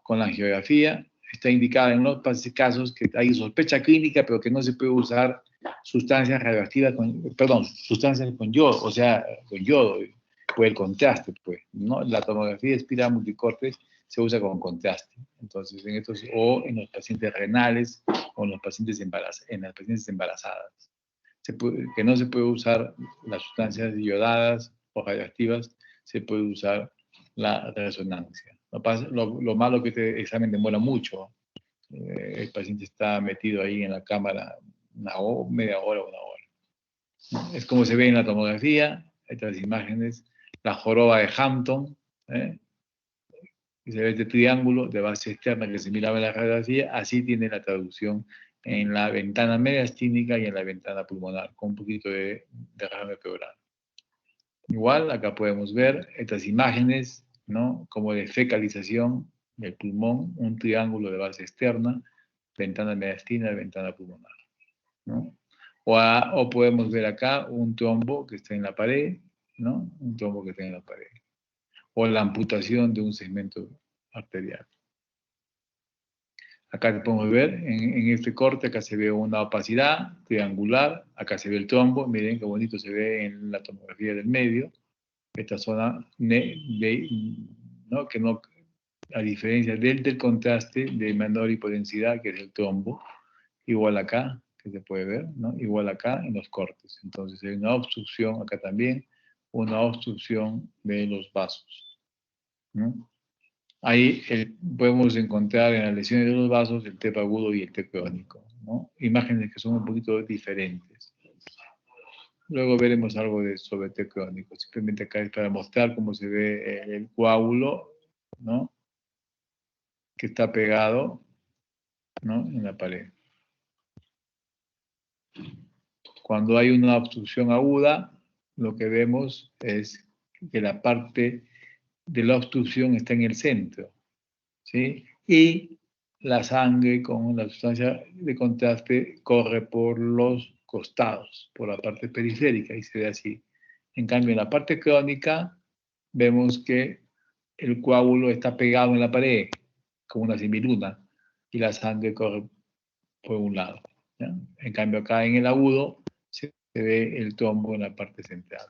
con la angiografía. Está indicada en los casos que hay sospecha clínica, pero que no se puede usar sustancias radioactivas, sustancias con yodo, o sea, con yodo, o el contraste, pues, ¿no? La tomografía espiral multicorte se usa con contraste. Entonces, o en los pacientes renales, o en los pacientes embarazadas. Que no se puede usar las sustancias iodadas o radioactivas, se puede usar la resonancia. Lo malo es que este examen demora mucho. El paciente está metido ahí en la cámara media hora, 1 hora. Es como se ve en la tomografía, estas imágenes, la joroba de Hampton, y se ve este triángulo de base externa que se miraba en la radiografía, así tiene la traducción en la ventana mediastínica y en la ventana pulmonar, con un poquito de derrame pleural. Igual, acá podemos ver estas imágenes, ¿no? Como de fecalización del pulmón, un triángulo de base externa, ventana mediastina, ventana pulmonar, ¿no? O podemos ver acá un trombo que está en la pared, ¿no? Un trombo que está en la pared. O la amputación de un segmento arterial. Acá podemos ver, en este corte, acá se ve una opacidad triangular, acá se ve el trombo, miren qué bonito se ve en la tomografía del medio, esta zona, ¿no? Que no, a diferencia del contraste de menor hipodensidad, que es el trombo, igual acá, que se puede ver, ¿no? Igual acá en los cortes. Entonces hay una obstrucción, acá también, una obstrucción de los vasos, ¿no? Ahí podemos encontrar en las lesiones de los vasos el TEP agudo y el TEP crónico, ¿no? Imágenes que son un poquito diferentes. Luego veremos algo sobre TEP crónico. Simplemente acá es para mostrar cómo se ve el coágulo, ¿no? Que está pegado, ¿no? En la pared. Cuando hay una obstrucción aguda, lo que vemos es que la parte de la obstrucción está en el centro, ¿sí? Y la sangre con la sustancia de contraste corre por los costados, por la parte periférica, y se ve así. En cambio, en la parte crónica, vemos que el coágulo está pegado en la pared, como una semiluna, y la sangre corre por un lado, ¿ya? En cambio, acá en el agudo, se ve el trombo en la parte central.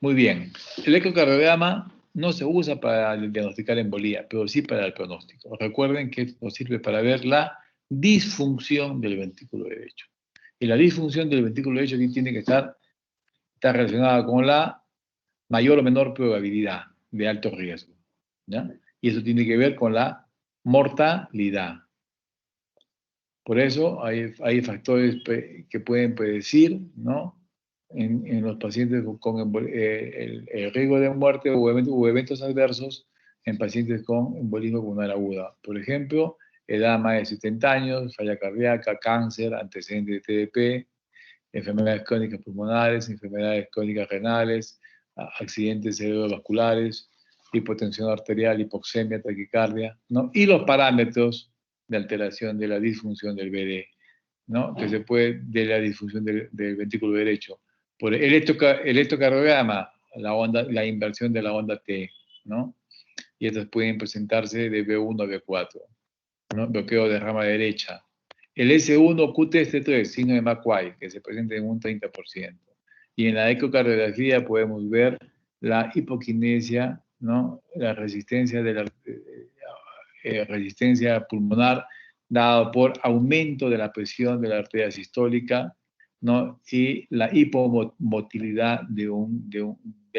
Muy bien. El ecocardiograma no se usa para diagnosticar embolía, pero sí para el pronóstico. Recuerden que nos sirve para ver la disfunción del ventrículo derecho. Y la disfunción del ventrículo derecho aquí tiene que estar relacionada con la mayor o menor probabilidad de alto riesgo, ¿ya? Y eso tiene que ver con la mortalidad. Por eso hay factores que pueden predecir, ¿no? En los pacientes con el riesgo de muerte o eventos adversos en pacientes con embolismo pulmonar aguda. Por ejemplo, edad más de 70 años, falla cardíaca, cáncer, antecedentes de TDP, enfermedades crónicas pulmonares, enfermedades crónicas renales, accidentes cerebrovasculares, hipotensión arterial, hipoxemia, taquicardia, ¿no? Y los parámetros de alteración de la disfunción del BD, ¿no? Que se puede, de la disfunción del ventrículo derecho. Por el electrocardiograma, la inversión de la onda T, ¿no? Y estas pueden presentarse de B1 a B4, ¿no? Bloqueo de rama derecha. El S1-QTS3, signo de McQuay, que se presenta en un 30%. Y en la ecocardiografía podemos ver la hipoquinesia, ¿no? La resistencia de la resistencia pulmonar dado por aumento de la presión de la arteria sistólica, ¿no? Y la hipomotilidad de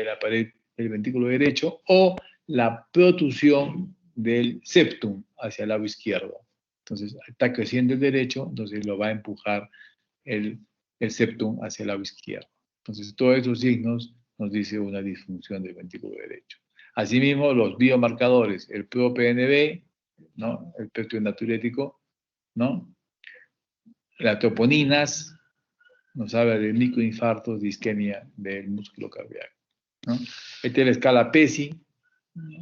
la pared del ventrículo derecho o la protusión del septum hacia el lado izquierdo. Entonces, está creciendo el derecho, entonces lo va a empujar el septum hacia el lado izquierdo. Entonces, todos esos signos nos dicen una disfunción del ventrículo derecho. Asimismo, los biomarcadores, el ProPNB, ¿no? El péptido natriurético, ¿no? Las troponinas, nos habla de microinfartos, de isquemia del músculo cardíaco, ¿no? Esta es la escala PESI,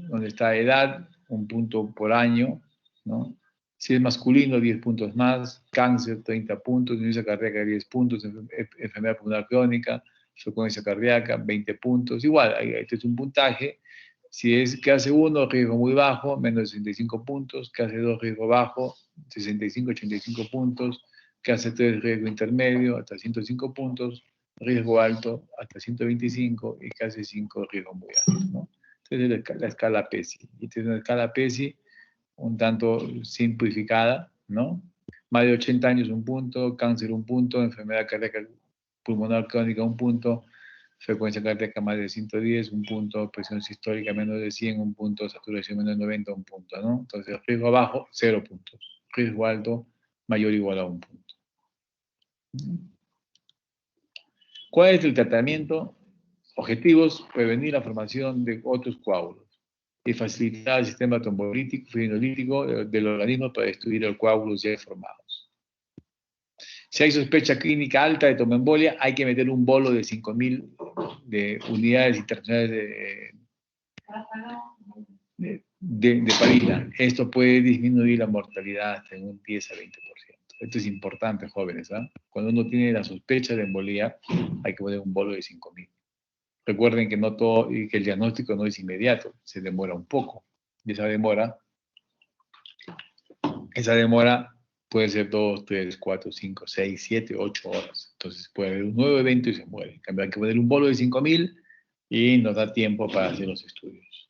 donde está edad, 1 punto por año, ¿no? Si es masculino, 10 puntos más, cáncer, 30 puntos, insuficiencia cardíaca, 10 puntos, enfermedad pulmonar crónica, frecuencia cardíaca, 20 puntos. Igual, este es un puntaje. Si es clase 1, riesgo muy bajo, menos de 65 puntos. Clase 2, riesgo bajo, 65-85 puntos. Clase 3, riesgo intermedio, hasta 105 puntos. Riesgo alto, hasta 125. Y clase 5, riesgo muy alto, ¿no? Entonces, la escala PESI. Y esta es una escala PESI un tanto simplificada, ¿no? Más de 80 años, 1 punto. Cáncer, 1 punto. Enfermedad cardíaca pulmonar crónica, 1 punto. Frecuencia cardíaca más de 110, 1 punto. Presión sistólica menos de 100, 1 punto. Saturación menos de 90, 1 punto, ¿no? Entonces, riesgo bajo, 0 puntos. Riesgo alto, mayor o igual a 1 punto. ¿Cuál es el tratamiento? Objetivos: prevenir la formación de otros coágulos y facilitar el sistema trombolítico, fibrinolítico del organismo para destruir los coágulos ya formados. Si hay sospecha clínica alta de tromboembolia, hay que meter un bolo de 5.000 de unidades internacionales de parina. Esto puede disminuir la mortalidad hasta en un 10 a 20%. Esto es importante, jóvenes. Cuando uno tiene la sospecha de embolía, hay que poner un bolo de 5.000. Recuerden que no todo, que el diagnóstico no es inmediato, se demora un poco. Y esa demora puede ser 2, 3, 4, 5, 6, 7, 8 horas. Entonces puede haber un nuevo evento y se muere. En cambio, hay que poner un bolo de 5.000 y nos da tiempo para hacer los estudios.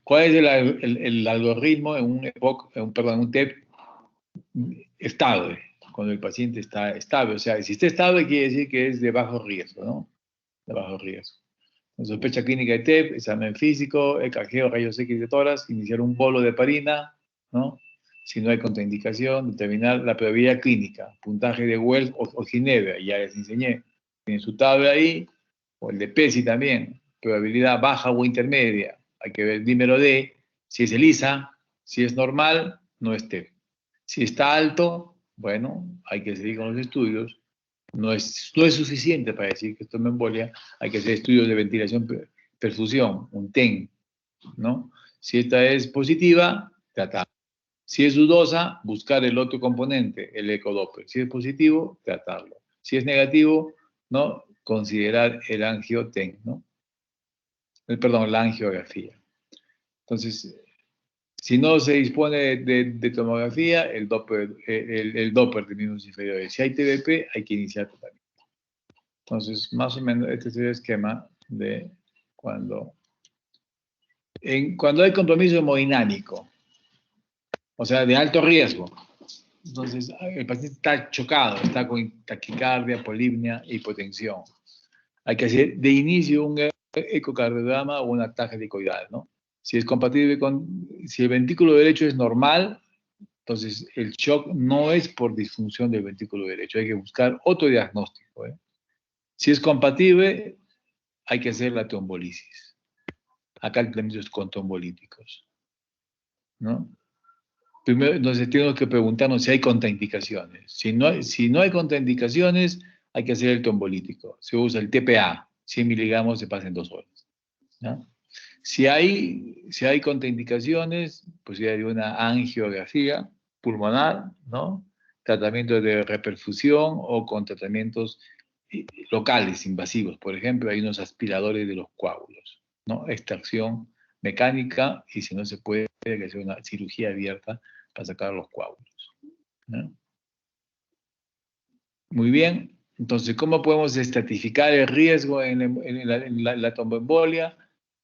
¿Cuál es el algoritmo en un TEP estable? Cuando el paciente está estable. O sea, si está estable quiere decir que es de bajo riesgo, ¿no? De bajo riesgo. Con sospecha clínica de TEP, examen físico, EKG o rayos X de tórax, iniciar un bolo de heparina, ¿no? Si no hay contraindicación, determinar la probabilidad clínica, puntaje de Wells o Ginebra, ya les enseñé. Tienen su tabla ahí, o el de PESI también, probabilidad baja o intermedia. Hay que ver el dímero D, si es ELISA, si es normal, no es TEP. Si está alto, bueno, hay que seguir con los estudios. No es suficiente para decir que esto es embolia, hay que hacer estudios de ventilación, perfusión, un TEN, ¿no? Si esta es positiva, tratar. Si es dudosa, buscar el otro componente, el ecodoppler. Si es positivo, tratarlo. Si es negativo, ¿no? Considerar el angioten, ¿no? La angiografía. Entonces, si no se dispone de tomografía, el Doppler de miembros inferiores. Si hay TBP, hay que iniciar tratamiento. Entonces, más o menos, este es el esquema de cuando hay compromiso hemodinámico, o sea, de alto riesgo. Entonces, el paciente está chocado, está con taquicardia, polipnia, hipotensión. Hay que hacer de inicio un ecocardiograma o un ataque helicoidal, ¿no? Si es compatible si el ventrículo derecho es normal, entonces el shock no es por disfunción del ventrículo derecho, hay que buscar otro diagnóstico, ¿eh? Si es compatible, hay que hacer la trombolisis. Acá el tratamiento es con trombolíticos, ¿no? Primero, entonces tenemos que preguntarnos si hay contraindicaciones. Si no hay contraindicaciones, hay que hacer el trombolítico. Se usa el TPA, 100 miligramos se pasa en 2 horas, ¿no? Si hay contraindicaciones, pues ya hay una angiografía pulmonar, ¿no? Tratamiento de reperfusión o con tratamientos locales, invasivos. Por ejemplo, hay unos aspiradores de los coágulos, ¿no? Extracción mecánica y si no se puede, hay que hacer una cirugía abierta para sacar los coágulos, ¿no? Muy bien. Entonces, ¿cómo podemos estratificar el riesgo en la tromboembolia?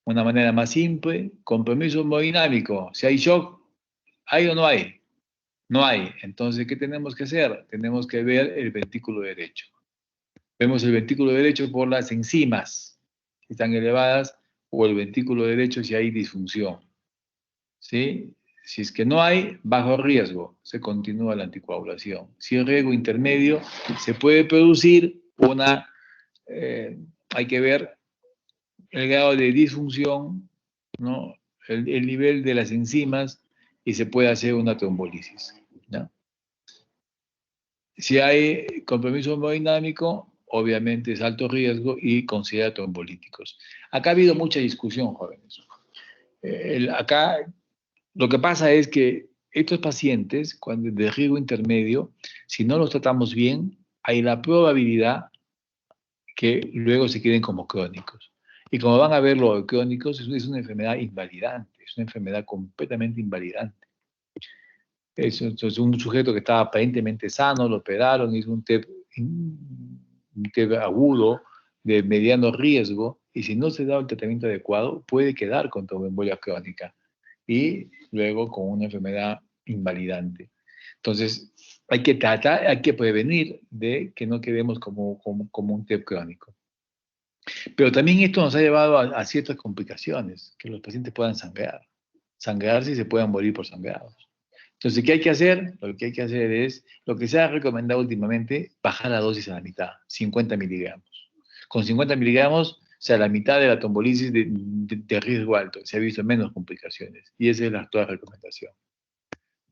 Una manera más simple, compromiso hemodinámico. Si hay shock, ¿hay o no hay? No hay. Entonces, ¿qué tenemos que hacer? Tenemos que ver el ventrículo derecho. Vemos el ventrículo derecho por las enzimas, si están elevadas, o el ventrículo derecho si hay disfunción. ¿Sí? Si es que no hay, bajo riesgo, se continúa la anticoagulación. Si es riesgo intermedio, se puede producir hay que ver el grado de disfunción, ¿no? El nivel de las enzimas y se puede hacer una trombolisis, ¿no? Si hay compromiso hemodinámico, obviamente es alto riesgo y considera trombolíticos. Acá ha habido mucha discusión, jóvenes. Acá lo que pasa es que estos pacientes, cuando de riesgo intermedio, si no los tratamos bien, hay la probabilidad que luego se queden como crónicos. Y como van a ver los crónicos, es una enfermedad invalidante, es una enfermedad completamente invalidante. Entonces, un sujeto que estaba aparentemente sano, lo operaron, hizo un TEP agudo de mediano riesgo, y si no se da el tratamiento adecuado, puede quedar con tromboembolia crónica y luego con una enfermedad invalidante. Entonces, hay que tratar, hay que prevenir de que no quedemos como un TEP crónico. Pero también esto nos ha llevado a ciertas complicaciones, que los pacientes puedan sangrarse y se puedan morir por sangrados. Entonces, ¿qué hay que hacer? Lo que hay que hacer es, lo que se ha recomendado últimamente, bajar la dosis a la mitad, 50 miligramos. Con 50 miligramos, o sea, la mitad de la trombolisis de riesgo alto, se ha visto menos complicaciones. Y esa es la actual recomendación.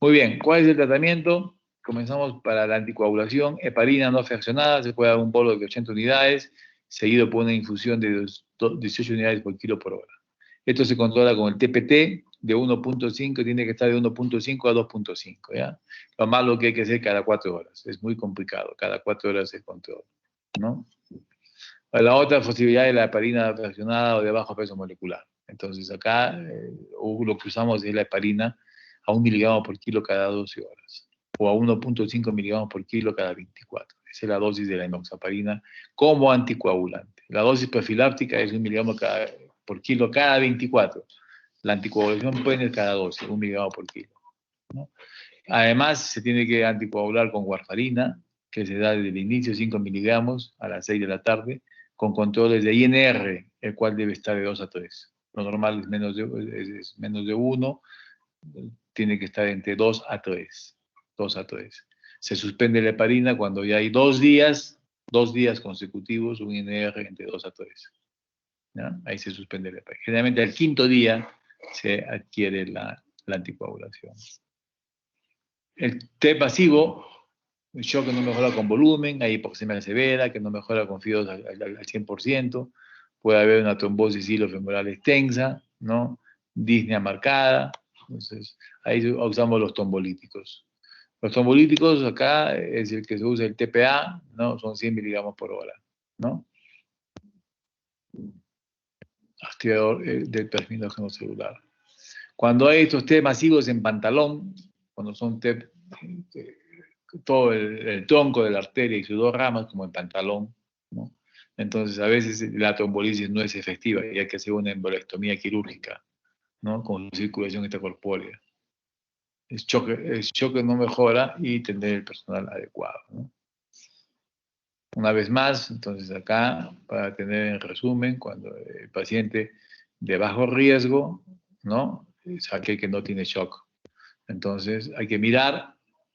Muy bien, ¿cuál es el tratamiento? comenzamos para la anticoagulación, heparina no fraccionada, se puede dar un bolo de 80 unidades, seguido por una infusión de 18 unidades por kilo por hora. Esto se controla con el TPT de 1.5, tiene que estar de 1.5 a 2.5, ¿ya? Lo malo que hay que hacer cada 4 horas, es muy complicado, cada 4 horas el control, ¿no? La otra posibilidad es la heparina fraccionada o de bajo peso molecular. Entonces acá lo que usamos es la heparina a 1 miligramo por kilo cada 12 horas o a 1.5 miligramos por kilo cada 24. Esa es la dosis de la enoxaparina como anticoagulante. La dosis profiláctica es 1 miligramo por kilo cada 24. La anticoagulación puede ser cada 12, 1 miligramo por kilo, ¿no? Además, se tiene que anticoagular con warfarina, que se da desde el inicio 5 miligramos a las 6 de la tarde, con controles de INR, el cual debe estar de 2 a 3. Lo normal es menos de 1, tiene que estar entre 2 a 3. 2 a 3. Se suspende la heparina cuando ya hay 2 días consecutivos, un INR entre 2 a 3. ¿Ya? Ahí se suspende la heparina. Generalmente al quinto día se adquiere la anticoagulación. El té pasivo, el shock que no mejora con volumen, hay hipoxemia severa, que no mejora con fibros al 100%, puede haber una trombosis ilofemoral extensa, ¿no? Disnea marcada, entonces ahí usamos los trombolíticos. Los trombolíticos acá es el que se usa el TPA, ¿no? Son 100 miligramos por hora, ¿no? Aspirador del plasminógeno celular. Cuando hay estos té masivos en pantalón, cuando son té, todo el tronco de la arteria y sus 2 ramas, como en pantalón, ¿no? Entonces, a veces la trombolisis no es efectiva y hay que hacer una embolectomía quirúrgica, ¿no? Con circulación extracorpórea. El choque no mejora y tener el personal adecuado, ¿no? Una vez más, entonces acá, para tener en resumen, cuando el paciente de bajo riesgo, ¿no? Es aquel que no tiene shock. Entonces, hay que mirar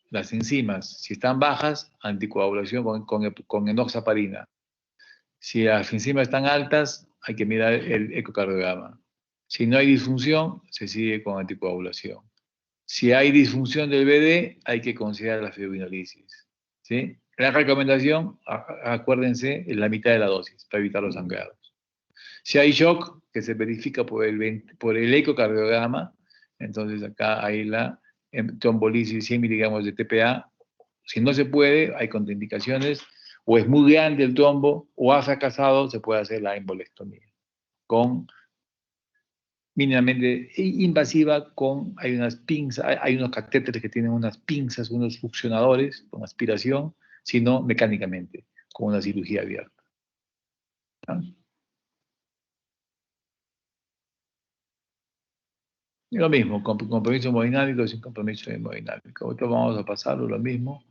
las enzimas. Si están bajas, anticoagulación con enoxaparina. Si las enzimas están altas, hay que mirar el ecocardiograma. Si no hay disfunción, se sigue con anticoagulación. Si hay disfunción del BD, hay que considerar la fibrinolisis, ¿sí? La recomendación, acuérdense, es la mitad de la dosis para evitar los sangrados. Si hay shock, que se verifica por el ecocardiograma, entonces acá hay la trombolisis 100 miligramos de TPA. Si no se puede, hay contraindicaciones, o es muy grande el trombo, o ha fracasado, se puede hacer la embolectomía con mínimamente invasiva, hay unas pinzas, hay unos catéteres que tienen unas pinzas, unos succionadores con aspiración, sino mecánicamente, con una cirugía abierta. ¿Ah? Y lo mismo, con compromiso hemodinámico y sin compromiso hemodinámico. Ahorita vamos a pasarlo lo mismo.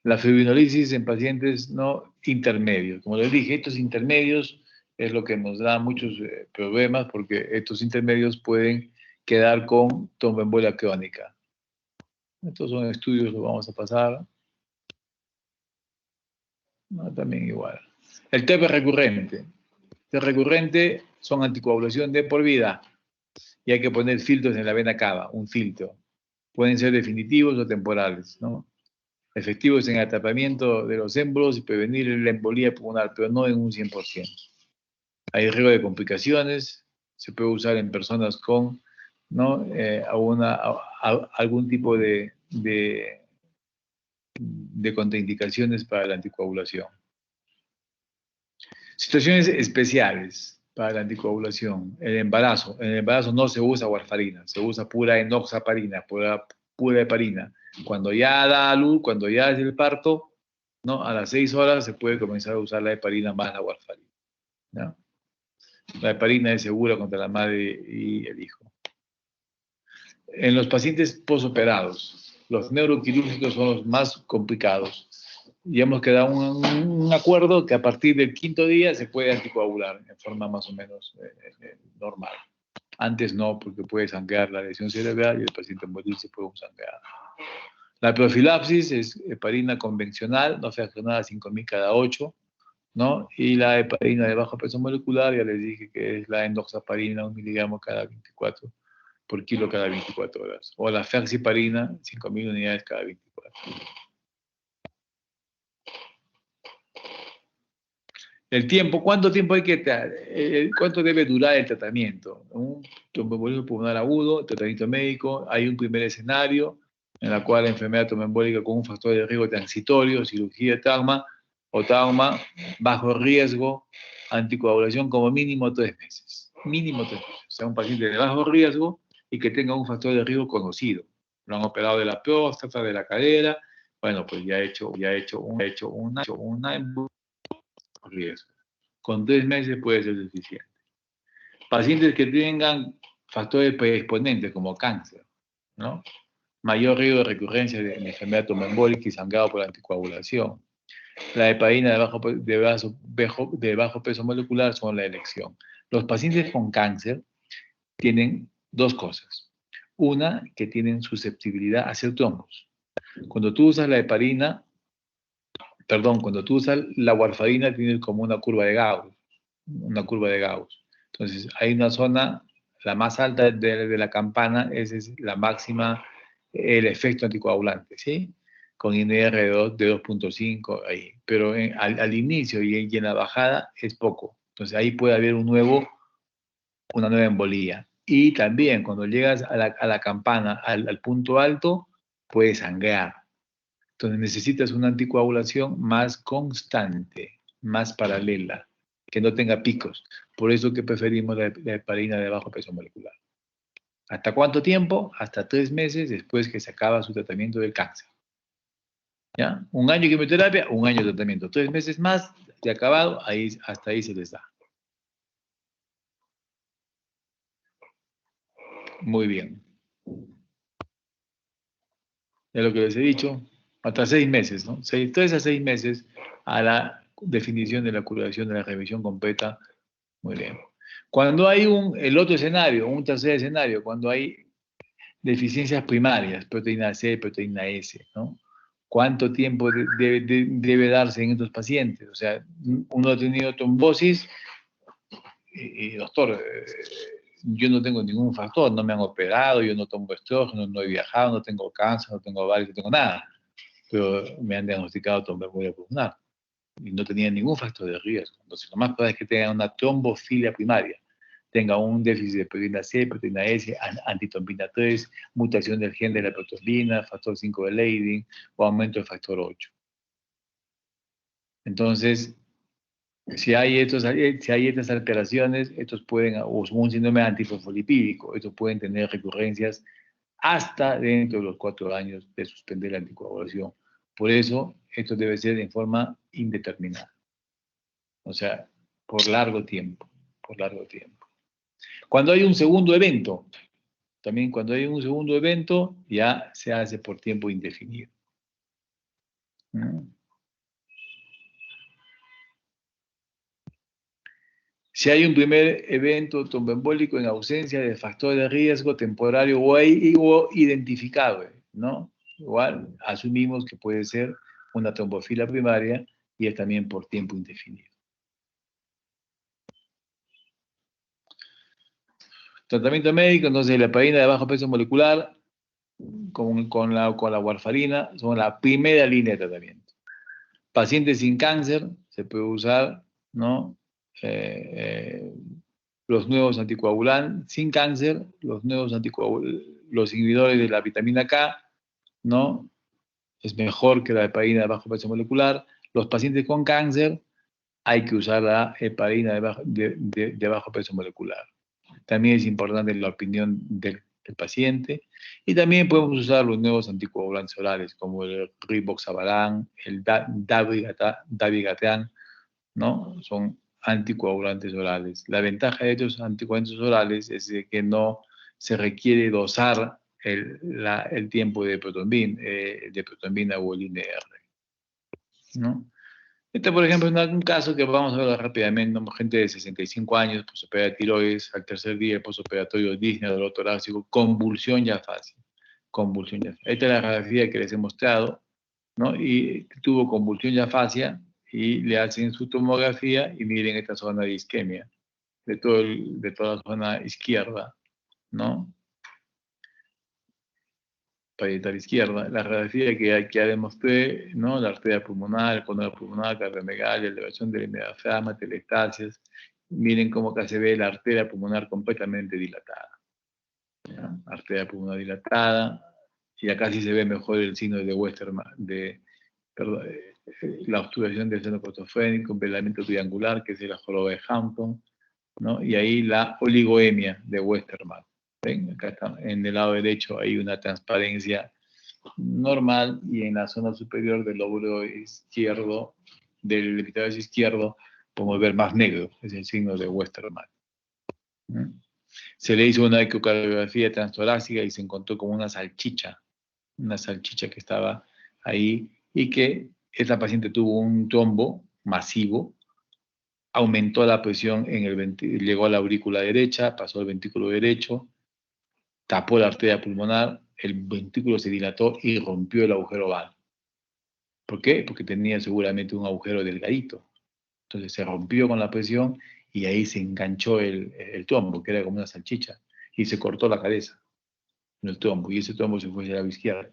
La fibrinolisis en pacientes no intermedios. Como les dije, estos intermedios es lo que nos da muchos problemas porque estos intermedios pueden quedar con tromboembolia crónica. Estos son estudios, los vamos a pasar. No, también igual. El TEP recurrente. El TEP recurrente son anticoagulación de por vida y hay que poner filtros en la vena cava, un filtro. Pueden ser definitivos o temporales, ¿no? Efectivos en atrapamiento de los émbolos y prevenir la embolía pulmonar, pero no en un 100%. Hay riesgo de complicaciones, se puede usar en personas con, ¿no? Algún tipo de contraindicaciones para la anticoagulación. Situaciones especiales para la anticoagulación. El embarazo. En el embarazo no se usa warfarina, se usa pura enoxaparina, pura heparina. Cuando ya da a luz, cuando ya es el parto, ¿no? A las 6 horas se puede comenzar a usar la heparina más la warfarina, ¿no? La heparina es segura contra la madre y el hijo. En los pacientes posoperados, los neuroquirúrgicos son los más complicados. Y hemos quedado un acuerdo que a partir del 5.º día se puede anticoagular en forma más o menos normal. Antes no, porque puede sangrar la lesión cerebral y el paciente morirse puede sangrar. La profilaxis es heparina convencional, no fraccionada 5.000 cada 8, ¿no? Y la heparina de bajo peso molecular, ya les dije que es la enoxaparina, 1 miligramo cada 24 por kilo cada 24 horas. O la ferciparina, 5.000 unidades cada 24. El tiempo, ¿cuánto tiempo hay que cuánto debe durar el tratamiento? Un tromboembolismo pulmonar agudo, tratamiento médico, hay un primer escenario en el cual la enfermedad tromboembólica con un factor de riesgo transitorio, cirugía, trauma o trauma, bajo riesgo, anticoagulación como mínimo 3 meses. Mínimo 3 meses. O sea, un paciente de bajo riesgo y que tenga un factor de riesgo conocido. Lo han operado de la próstata, de la cadera. Bueno, pues ya ha hecho una riesgo. Con 3 meses puede ser suficiente. Pacientes que tengan factores predisponentes como cáncer, ¿no? Mayor riesgo de recurrencia de enfermedad tromboembólica y sangrado por anticoagulación. La heparina de bajo peso molecular son la elección. Los pacientes con cáncer tienen dos cosas. Una, que tienen susceptibilidad a hacer trombos. Cuando tú usas la heparina, cuando tú usas la warfarina tienes como una curva de Gauss. Entonces, hay una zona, la más alta de la campana, esa es la máxima, el efecto anticoagulante, ¿sí? Con INR de 2.5 ahí. Pero al inicio y en la bajada es poco. Entonces, ahí puede haber una nueva embolía. Y también, cuando llegas a la campana, al punto alto, puede sangrar. Entonces necesitas una anticoagulación más constante, más paralela, que no tenga picos. Por eso que preferimos la heparina de bajo peso molecular. ¿Hasta cuánto tiempo? Hasta 3 meses después que se acaba su tratamiento del cáncer. ¿Ya? 1 año de quimioterapia, 1 año de tratamiento. 3 meses más de acabado, hasta ahí se les da. Muy bien. Ya lo que les he dicho, hasta 6 meses, ¿no? 3 a 6 meses a la definición de la curación de la revisión completa. Muy bien. Cuando hay el otro escenario, un tercer escenario, cuando hay deficiencias primarias, proteína C, proteína S, ¿no? ¿Cuánto tiempo debe darse en estos pacientes? O sea, uno ha tenido trombosis y doctor, yo no tengo ningún factor, no me han operado, yo no tomo estrógeno, no he viajado, no tengo cáncer, no tengo varios, no tengo nada, pero me han diagnosticado tromboembolia pulmonar y no tenía ningún factor de riesgo. Entonces, lo más probable es que tenga una trombofilia primaria, tenga un déficit de proteína C, proteína S, antitrombina 3, mutación del gen de la protrombina, factor 5 de Leydig o aumento del factor 8. Entonces, si hay estas alteraciones, estos pueden, o un síndrome antifosfolipídico, estos pueden tener recurrencias hasta dentro de los 4 años de suspender la anticoagulación. Por eso, esto debe ser en forma indeterminada. O sea, por largo tiempo. Cuando hay un segundo evento, ya se hace por tiempo indefinido. ¿Mm? Si hay un primer evento tromboembólico en ausencia de factor de riesgo temporario o identificable, ¿no? Igual asumimos que puede ser una trombofilia primaria y es también por tiempo indefinido. Tratamiento médico, entonces la heparina de bajo peso molecular con la warfarina son la primera línea de tratamiento. Pacientes sin cáncer, se puede usar, ¿no? Los nuevos anticoagulantes, sin cáncer, los inhibidores de la vitamina K, ¿no? Es mejor que la heparina de bajo peso molecular. Los pacientes con cáncer, hay que usar la heparina de bajo peso molecular. También es importante la opinión del paciente. Y también podemos usar los nuevos anticoagulantes orales, como el riboxabalán, el dabigatran, ¿no? Son anticoagulantes orales. La ventaja de estos anticoagulantes orales es que no se requiere dosar el tiempo de protrombina o el INR, ¿no? Este, por ejemplo, es un caso que vamos a ver rápidamente, ¿no? Gente de 65 años, posoperativa de tiroides, al tercer día posoperatorio disnea, dolor torácico, convulsión ya fácil. Esta es la radiografía que les he mostrado, ¿no? Y tuvo convulsión ya fascia y le hacen su tomografía y miren esta zona de isquemia de toda la zona izquierda, ¿no? parietal izquierda. La radiografía que ya demostré, ¿no? La arteria pulmonar, el cono pulmonar, cardiomegalia, elevación del diafragma, telestasias. Miren cómo acá se ve la arteria pulmonar completamente dilatada. ¿Ya? Arteria pulmonar dilatada. Y acá sí se ve mejor el signo de Westermann, perdón, la obstrucción del seno portofrénico, un velamiento triangular, que es la joroba de Hampton, ¿no? Y ahí la oligoemia de Westermann. ¿Ven? Acá está, en el lado derecho hay una transparencia normal y en la zona superior del lóbulo izquierdo, del epitelio izquierdo, podemos ver más negro, es el signo de Westermann. ¿Mm? Se le hizo una ecocardiografía transtorácica y se encontró como una salchicha que estaba ahí y que esta paciente tuvo un trombo masivo, aumentó la presión en el llegó a la aurícula derecha, pasó al ventrículo derecho, tapó la arteria pulmonar, el ventrículo se dilató y rompió el agujero oval. ¿Por qué? Porque tenía seguramente un agujero delgadito. Entonces se rompió con la presión y ahí se enganchó el trombo, que era como una salchicha, y se cortó la cabeza en el trombo, y ese trombo se fue hacia la izquierda.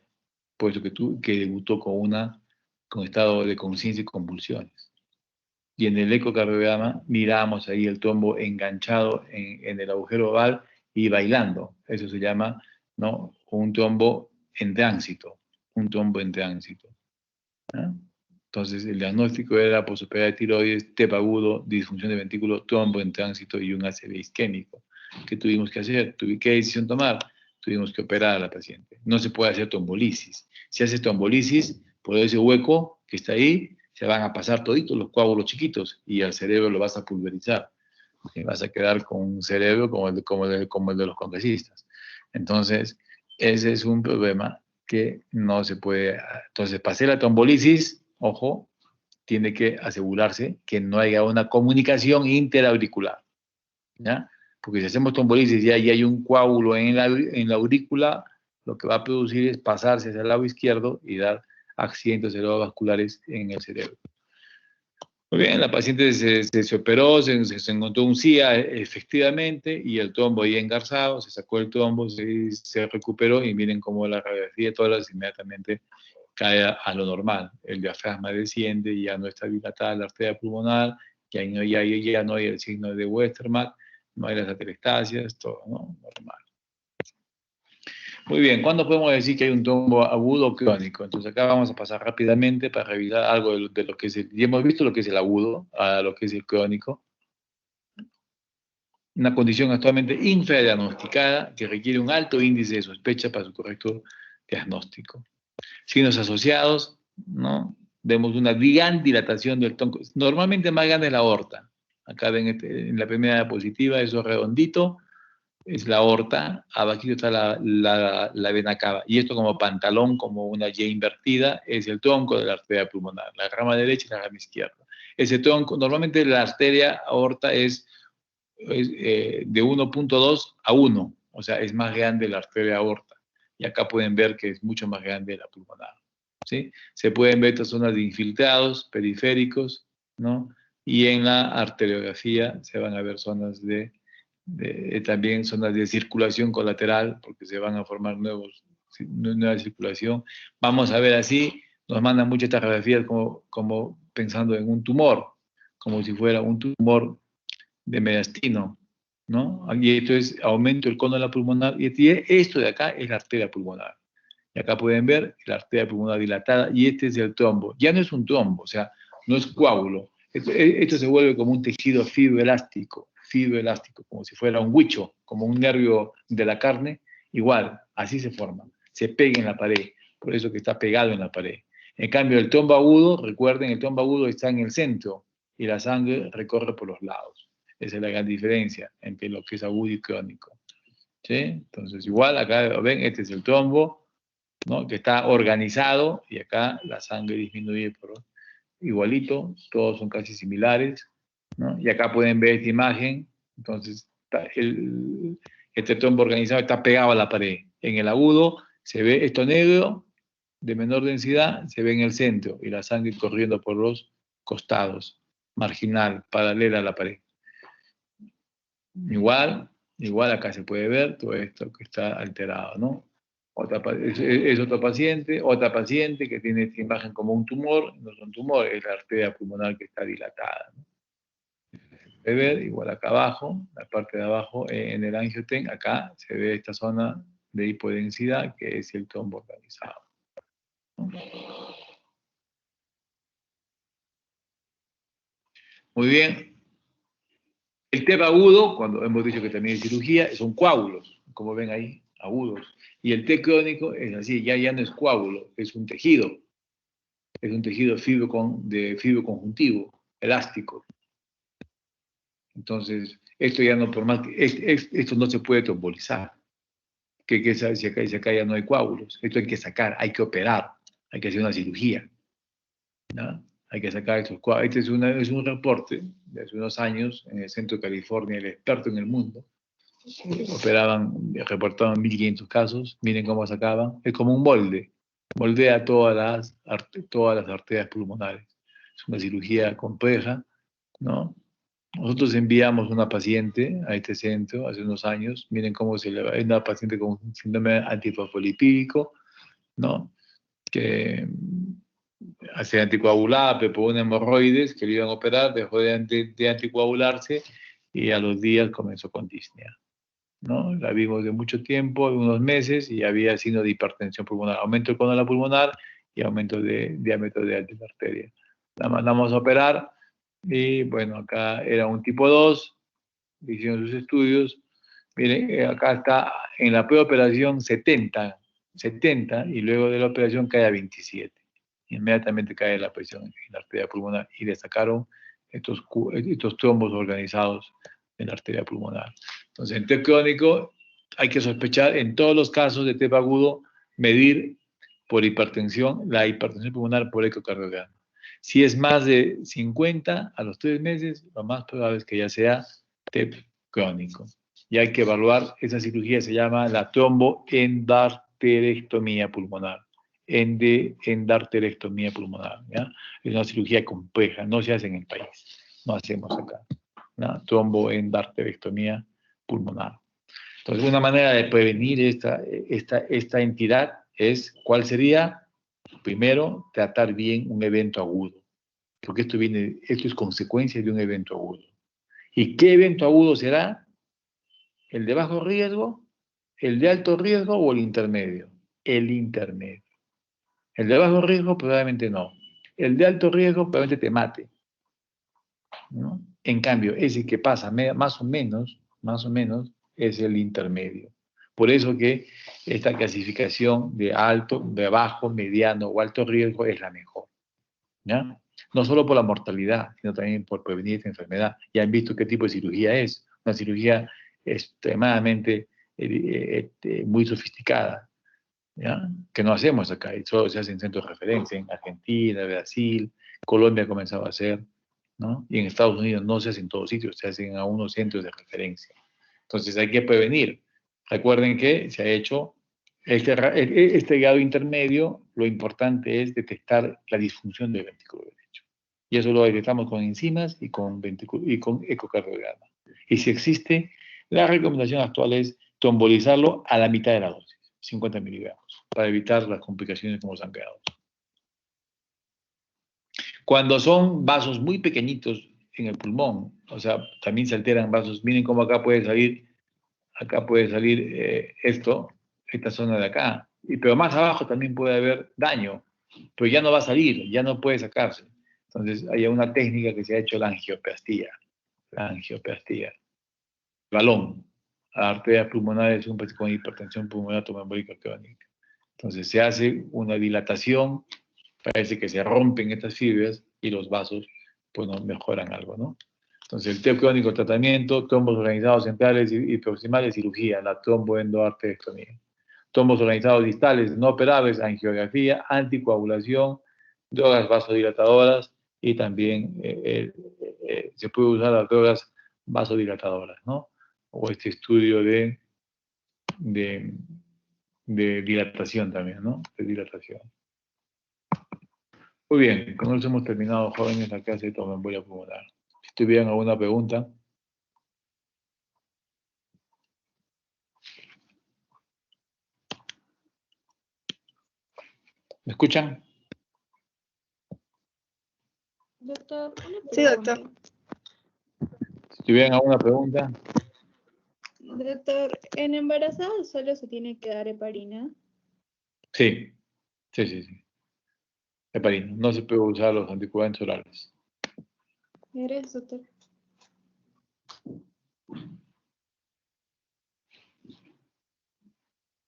Por eso que debutó con estado de conciencia y convulsiones. Y en el ecocardiograma miramos ahí el trombo enganchado en el agujero oval y bailando. Eso se llama, ¿no? Un trombo en tránsito. Un trombo en tránsito. ¿Ah? Entonces, el diagnóstico era posoperaria de tiroides, TEP agudo, disfunción de ventrículo, trombo en tránsito y un ACV isquémico. ¿Qué tuvimos que hacer? ¿Qué decisión tomar? Tuvimos que operar a la paciente. No se puede hacer trombolisis. Si haces trombolisis, por ese hueco que está ahí, se van a pasar toditos los coágulos chiquitos y al cerebro lo vas a pulverizar. Y vas a quedar con un cerebro como el de los congresistas. Entonces, ese es un problema que no se puede. Entonces, para hacer la trombolisis, ojo, tiene que asegurarse que no haya una comunicación interauricular, ¿ya? Porque si hacemos trombolisis y hay un coágulo en la aurícula, lo que va a producir es pasarse hacia el lado izquierdo y dar accidentes cerebrovasculares en el cerebro. Muy bien, la paciente se operó, se encontró un CIA efectivamente y el trombo ahí engarzado, se sacó el trombo, se recuperó y miren cómo la radiografía de todas inmediatamente cae a lo normal. El diafragma desciende y ya no está dilatada la arteria pulmonar, ya no hay el signo de Westermann, no hay las atelestasias, todo, ¿no? Normal. Muy bien, ¿cuándo podemos decir que hay un trombo agudo o crónico? Entonces acá vamos a pasar rápidamente para revisar algo de lo que es ya hemos visto lo que es el agudo, a lo que es el crónico. Una condición actualmente infradiagnosticada que requiere un alto índice de sospecha para su correcto diagnóstico. Signos asociados, ¿no? Vemos una gran dilatación del tronco, normalmente más grande la aorta. Acá ven en la primera diapositiva, eso redondito, es la aorta, abajito está la vena cava, y esto como pantalón, como una Y invertida, es el tronco de la arteria pulmonar, la rama derecha y la rama izquierda. Ese tronco, normalmente la arteria aorta es de 1.2 a 1, o sea, es más grande la arteria aorta, y acá pueden ver que es mucho más grande la pulmonar, ¿sí? Se pueden ver estas zonas de infiltrados periféricos, ¿no? Y en la arteriografía se van a ver zonas también zonas de circulación colateral, porque se van a formar nueva circulación. Vamos a ver así, nos mandan muchas estas radiografías como pensando en un tumor, como si fuera un tumor de mediastino, ¿no? Y esto es aumento del cono de la pulmonar, y esto de acá es la arteria pulmonar. Y acá pueden ver la arteria pulmonar dilatada, y este es el trombo. Ya no es un trombo, o sea, no es coágulo. Esto se vuelve como un tejido fibroelástico, como si fuera un huicho, como un nervio de la carne, igual, así se forma, se pega en la pared, por eso que está pegado en la pared. En cambio, el trombo agudo, recuerden, el trombo agudo está en el centro, y la sangre recorre por los lados. Esa es la gran diferencia entre lo que es agudo y crónico. ¿Sí? Entonces, igual, acá ven, este es el trombo, ¿no? Que está organizado, y acá la sangre disminuye por igualito, todos son casi similares, ¿no? Y acá pueden ver esta imagen, entonces este trombo organizado está pegado a la pared. En el agudo se ve esto negro, de menor densidad, se ve en el centro, y la sangre corriendo por los costados, marginal, paralela a la pared. Igual acá se puede ver todo esto que está alterado, ¿no? Es otra paciente que tiene esta imagen como un tumor, no es un tumor, es la arteria pulmonar que está dilatada, ¿no? Se ve igual acá abajo, la parte de abajo, en el angioten, acá se ve esta zona de hipodensidad que es el trombo organizado, ¿no? Muy bien. El TEP agudo, cuando hemos dicho que también es cirugía, son coágulos, como ven ahí, agudos. Y el T crónico es así, ya no es coágulo, es un tejido. Es un tejido de fibro conjuntivo, elástico. Entonces, esto ya no, por más que, esto no se puede trombolizar. Si acá ya no hay coágulos. Esto hay que sacar, hay que operar, hay que hacer una cirugía, ¿no? Hay que sacar estos coágulos. Este es un reporte de hace unos años en el centro de California, el experto en el mundo. Reportaban 1.500 casos, miren cómo sacaban, es como un molde, moldea todas las arterias pulmonares. Es una cirugía compleja, ¿no? Nosotros enviamos una paciente a este centro hace unos años, miren cómo se le va, es una paciente con un síndrome antifosfolipídico, ¿no? Que hace anticoagulada, pero por una hemorroides que le iban a operar, dejó de anticoagularse y a los días comenzó con disnea, ¿no? La vimos de mucho tiempo, de unos meses, y había signo de hipertensión pulmonar, aumento del cono pulmonar y aumento de diámetro de la arteria. La mandamos a operar y bueno, acá era un tipo 2, hicieron sus estudios. Miren, acá está en la preoperación 70 y luego de la operación cae a 27. Inmediatamente cae la presión en la arteria pulmonar y le sacaron estos trombos organizados en la arteria pulmonar. Entonces, en TEP crónico hay que sospechar en todos los casos de TEP agudo, medir por hipertensión, la hipertensión pulmonar por ecocardiograma. Si es más de 50 a los 3 meses, lo más probable es que ya sea TEP crónico. Y hay que evaluar, esa cirugía se llama la tromboendarterectomía pulmonar. Endarterectomía pulmonar, ¿ya? Es una cirugía compleja, no se hace en el país, no hacemos acá, ¿no? Tromboendarterectomía pulmonar. Entonces, una manera de prevenir esta entidad es, ¿cuál sería? Primero, tratar bien un evento agudo, porque esto es consecuencia de un evento agudo. ¿Y qué evento agudo será? ¿El de bajo riesgo, el de alto riesgo o el intermedio? El intermedio. El de bajo riesgo probablemente no. El de alto riesgo probablemente te mate, ¿no? En cambio, ese que pasa más o menos, es el intermedio. Por eso que esta clasificación de alto, de bajo, mediano o alto riesgo es la mejor, ¿ya? No solo por la mortalidad, sino también por prevenir esta enfermedad. Ya han visto qué tipo de cirugía es. Una cirugía extremadamente muy sofisticada, ¿ya? Que no hacemos acá, y solo se hace en centros de referencia, en Argentina, Brasil, Colombia ha comenzado a hacer, ¿no? Y en Estados Unidos no se hace en todos sitios, se hacen a unos centros de referencia. Entonces hay que prevenir. Recuerden que se ha hecho este grado intermedio, lo importante es detectar la disfunción del ventrículo derecho. Y eso lo detectamos con enzimas y con ecocardiograma. Y si existe, la recomendación actual es trombolizarlo a la mitad de la dosis, 50 miligramos, para evitar las complicaciones como sangrados. Cuando son vasos muy pequeñitos en el pulmón, o sea, también se alteran vasos, miren cómo acá puede salir esta zona de acá, pero más abajo también puede haber daño, pero ya no va a salir, ya no puede sacarse. Entonces hay una técnica que se ha hecho, la angioplastia, balón, arterias pulmonares, un paciente con hipertensión pulmonar tromboembólica crónica. Entonces se hace una dilatación, parece que se rompen estas fibras y los vasos pues no mejoran algo, ¿no? Entonces el TEP crónico, tratamiento, trombos organizados centrales y proximales, cirugía, la tromboendarterectomía. Trombos organizados distales no operables, angiografía, anticoagulación, drogas vasodilatadoras y también se puede usar las drogas vasodilatadoras, ¿no? O este estudio de, de dilatación también, ¿no? De dilatación. Muy bien, con eso hemos terminado, jóvenes, la clase de tromboembolia pulmonar. Si tuvieran alguna pregunta. ¿Me escuchan? Doctor, Sí, doctor. Si tuvieran alguna pregunta. Doctor, ¿en embarazada solo se tiene que dar heparina? Sí. Heparina. No se puede usar los anticoagulantes orales. Gracias, doctor.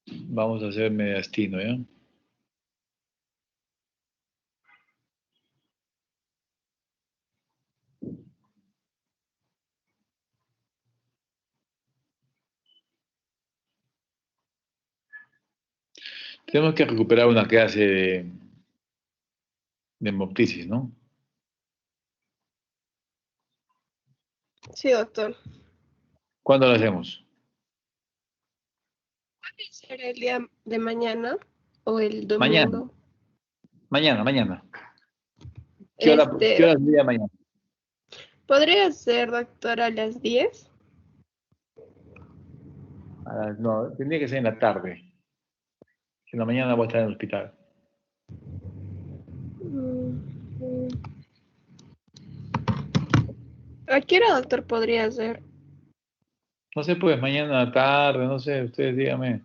Vamos a hacer mediastino, ¿ya? Tenemos que recuperar una clase de hemoptisis, ¿no? Sí, doctor. ¿Cuándo lo hacemos? ¿Puede ser el día de mañana o el Mañana. domingo? Mañana. ¿Qué hora sería mañana? ¿Podría ser, doctor, a las 10? No, tendría que ser en la tarde. En la mañana voy a estar en el hospital. ¿A qué hora, doctor, podría ser? No sé, pues mañana tarde, no sé, ustedes díganme.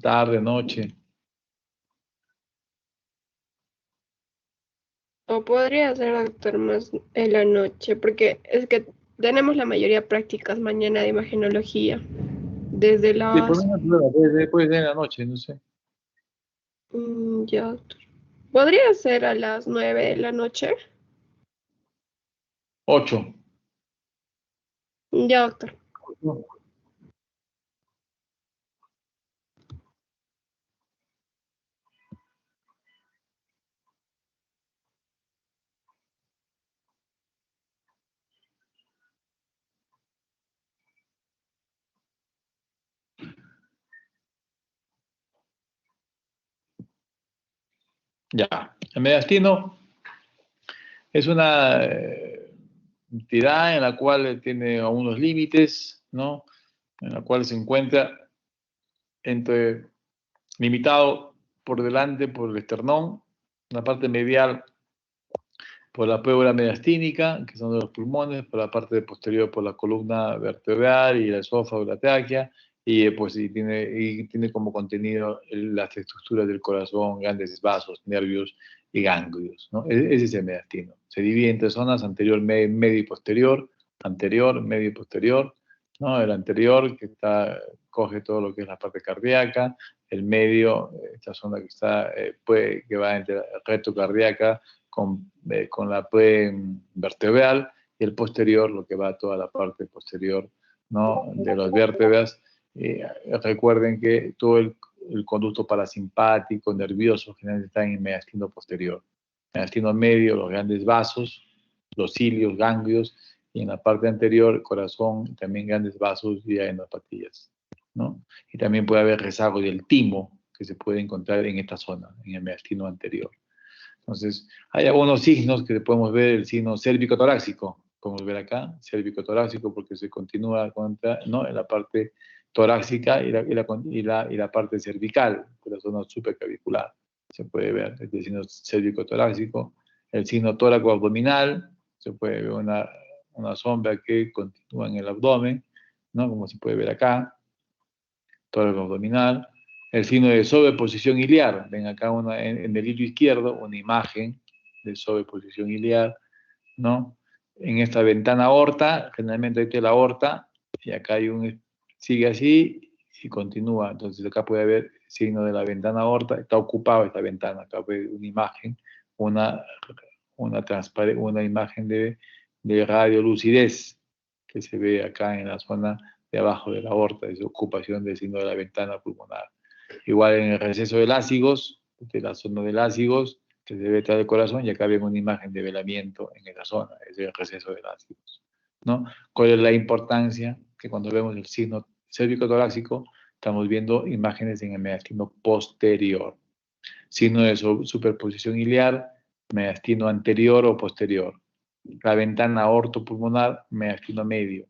Tarde, noche. O podría ser, doctor, más en la noche, porque es que tenemos la mayoría prácticas mañana de imagenología. Desde Sí, por las... lo menos puede ser en la noche, no sé. Ya, doctor. ¿Podría ser a las 9 de la noche? 8. Ya, doctor. Ya. El mediastino es una entidad en la cual tiene unos límites, ¿no? En la cual se encuentra limitado por delante por el esternón, la parte medial por la pleura mediastínica, que son de los pulmones, por la parte posterior por la columna vertebral y el esófago y la tráquea, y tiene como contenido las estructuras del corazón, grandes vasos, nervios y ganglios, ¿no? Ese es el mediastino. Se divide en tres zonas: anterior, medio y posterior, medio y posterior, ¿no? El anterior coge todo lo que es la parte cardíaca, el medio, esta zona que va entre la recto cardíaca con la vertebral, y el posterior, lo que va a toda la parte posterior, ¿no? De las vértebras. Recuerden que todo el conducto parasimpático, nervioso, generalmente está en el mediastino posterior. Mediastino medio, los grandes vasos, los cilios, ganglios, y en la parte anterior, corazón, también grandes vasos y adenopatías, ¿no? Y también puede haber rezago del timo que se puede encontrar en esta zona, en el mediastino anterior. Entonces, hay algunos signos que podemos ver: el signo cérvico-torácico, podemos ver acá, cérvico-torácico, porque se continúa ¿no? En la parte torácica y la parte cervical, de la zona supraclavicular. Se puede ver el signo cérvico-torácico, el signo tóraco-abdominal, se puede ver una sombra que continúa en el abdomen, ¿no? Como se puede ver acá, tóraco-abdominal. El signo de sobreposición iliar. Ven acá en el hilo izquierdo una imagen de sobreposición iliar, ¿no? En esta ventana aorta, generalmente hay la aorta, y acá sigue así y continúa. Entonces acá puede haber signo de la ventana aorta, está ocupada esta ventana. Acá puede haber una imagen, una imagen de radiolucidez que se ve acá en la zona de abajo de la aorta, es ocupación del signo de la ventana pulmonar. Igual en el receso del ácigos, de la zona del ácigos, que se ve detrás del corazón, y acá vemos una imagen de velamiento en esa zona, es el receso del ácigos, ¿no? ¿Cuál es la importancia? Que cuando vemos el signo cérvico-torácico, estamos viendo imágenes en el mediastino posterior. Signo de superposición iliar, mediastino anterior o posterior. La ventana aortopulmonar, mediastino medio.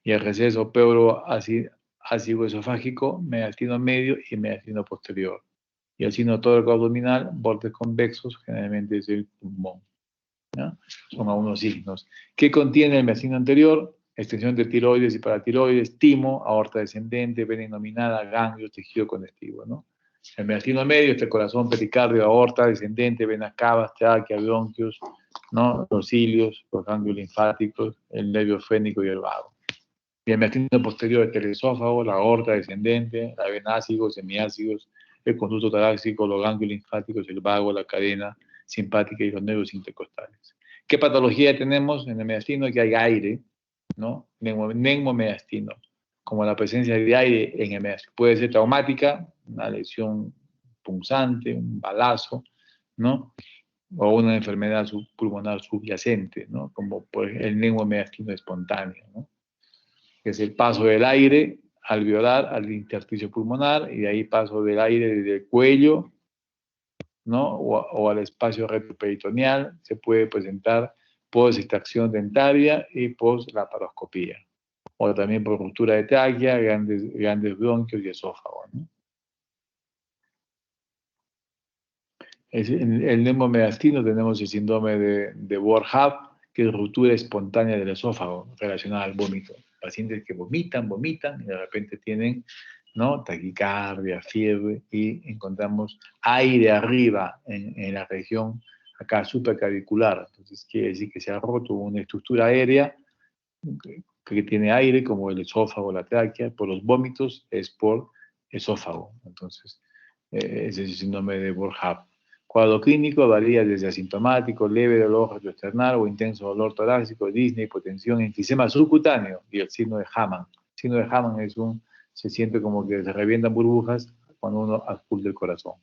Y el receso peuro ácido esofágico, mediastino medio y mediastino posterior. Y el sino tóraco abdominal, bordes convexos, generalmente es el pulmón, ¿no? Son algunos signos. ¿Qué contiene el mediastino anterior? Extensión de tiroides y paratiroides, timo, aorta descendente, vena innominada, ganglios, tejido conectivo, ¿no? El mediastino medio está el corazón, pericardio, aorta descendente, venas cavas, tráquea, bronquios, ¿no? Los cilios, los ganglios linfáticos, el nervio fénico y el vago. Y el mediastino posterior está el esófago, la aorta descendente, la vena ácidos, semiácidos, el conducto torácico, los ganglios linfáticos, el vago, la cadena simpática y los nervios intercostales. ¿Qué patología tenemos en el mediastino? Que hay aire, ¿no? Neumomediastino, como la presencia de aire en el mediastino. Puede ser traumática, una lesión punzante, un balazo, ¿no? O una enfermedad pulmonar subyacente, ¿no? Como por el neumomediastino espontáneo, ¿no? Que es el paso del aire alveolar al intersticio pulmonar y de ahí paso del aire desde el cuello, ¿no? O al espacio retroperitoneal. Se puede presentar post extracción dentaria y post laparoscopía, o también por ruptura de tráquea, grandes bronquios y esófago, ¿no? En el neumomediastino tenemos el síndrome de Boerhaave, que es ruptura espontánea del esófago relacionada al vómito. Pacientes que vomitan y de repente tienen, ¿no? Taquicardia, fiebre, y encontramos aire arriba en la región acá supraclavicular. Entonces quiere decir que se ha roto una estructura aérea que tiene aire, como el esófago, la tráquea. Por los vómitos es por esófago. Entonces, ese es el síndrome de Boerhaave. Cuadro clínico varía desde asintomático, leve dolor retroesternal o intenso dolor torácico, disnea, hipotensión, enfisema subcutáneo y el signo de Hamann. El signo de Hamann es se siente como que se revientan burbujas cuando uno ausculta el corazón.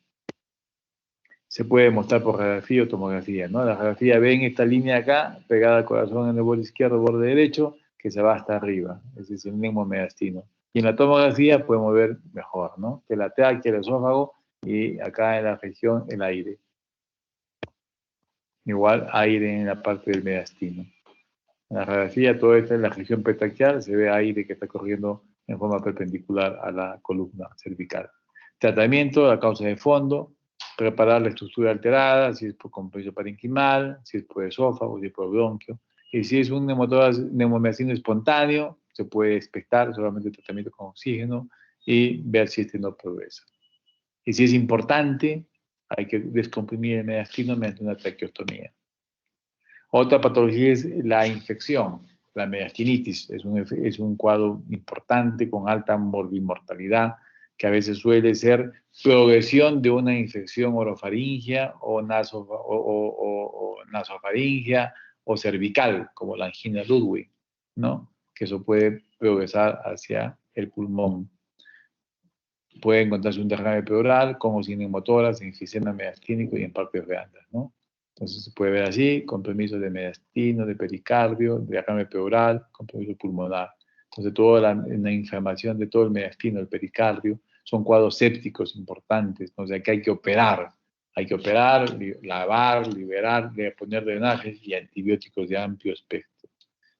Se puede mostrar por radiografía o tomografía, ¿no? La radiografía ven esta línea acá, pegada al corazón en el borde izquierdo, borde derecho, que se va hasta arriba. Ese es el neumomediastino. Y en la tomografía podemos ver mejor, ¿no? Que la tráquea, el esófago y acá en la región el aire. Igual aire en la parte del mediastino. En la radiografía, todo esto en la región petraquial, se ve aire que está corriendo en forma perpendicular a la columna cervical. Tratamiento, la causa de fondo, preparar la estructura alterada, si es por compromiso parenquimal, si es por esófago, si es por bronquio. Y si es un neumomediastino espontáneo, se puede expectar solamente tratamiento con oxígeno y ver si este no progresa. Y si es importante, hay que descomprimir el mediastino mediante una traqueostomía. Otra patología es la infección, la mediastinitis. Es un cuadro importante con alta morbimortalidad, que a veces suele ser progresión de una infección orofaringia o nasofaringia o cervical, como la angina Ludwig, ¿no? Que eso puede progresar hacia el pulmón. Puede encontrarse un derrame pleural con o sin neumotoras, enfisema mediastínico y en partes blandas, ¿no? Entonces se puede ver así, compromiso de mediastino, de pericardio, de derrame pleural, compromiso pulmonar. Entonces toda la inflamación de todo el mediastino, el pericardio, son cuadros sépticos importantes, o sea que hay que operar, lavar, liberar, poner drenajes y antibióticos de amplio espectro.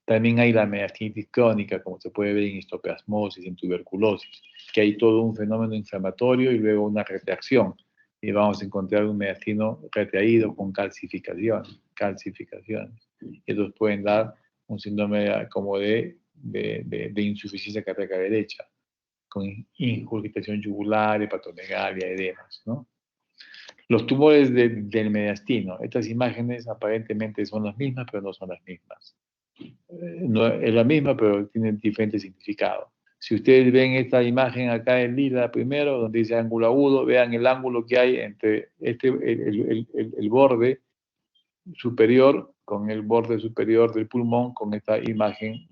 También hay la mediastinitis crónica, como se puede ver en histoplasmosis, en tuberculosis, que hay todo un fenómeno inflamatorio y luego una retracción. Y vamos a encontrar un mediastino retraído con calcificaciones. Y estos pueden dar un síndrome como de insuficiencia cardíaca derecha, con ingurgitación yugular, hepatomegalia, edemas, ¿no? Los tumores del mediastino. Estas imágenes aparentemente son las mismas, pero no son las mismas. No, es la misma, pero tienen diferentes significados. Si ustedes ven esta imagen acá en lila primero, donde dice ángulo agudo, vean el ángulo que hay entre el borde superior con el borde superior del pulmón con esta imagen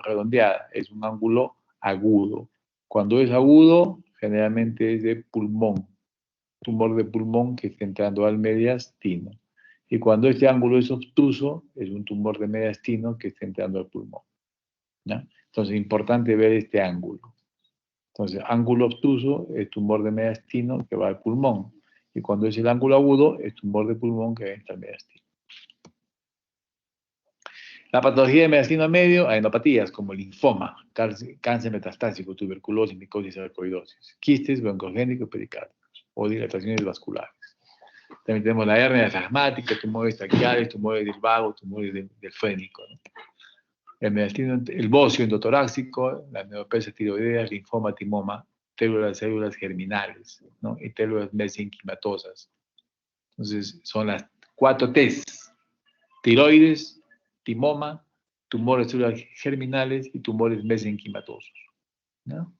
redondeada. Es un ángulo agudo. Cuando es agudo, generalmente es de pulmón, tumor de pulmón que está entrando al mediastino. Y cuando este ángulo es obtuso, es un tumor de mediastino que está entrando al pulmón, ¿no? Entonces es importante ver este ángulo. Entonces, ángulo obtuso es tumor de mediastino que va al pulmón. Y cuando es el ángulo agudo, es tumor de pulmón que entra al mediastino. La patología de mediastino medio, adenopatías como linfoma, cáncer metastásico, tuberculosis, micosis, sarcoidosis, quistes, broncogénicos, pericárdios. o dilataciones vasculares. También tenemos la hernia diafragmática, tumores traqueales, tumores del vago, tumores del fénico, ¿no? El bocio endotorácico, la neoplasia tiroidea, linfoma, timoma, células germinales, ¿no? Y células mesenquimatosas. Entonces, son las 4 T's: tiroides, timoma, tumores células germinales y tumores mesenquimatosos, ¿no?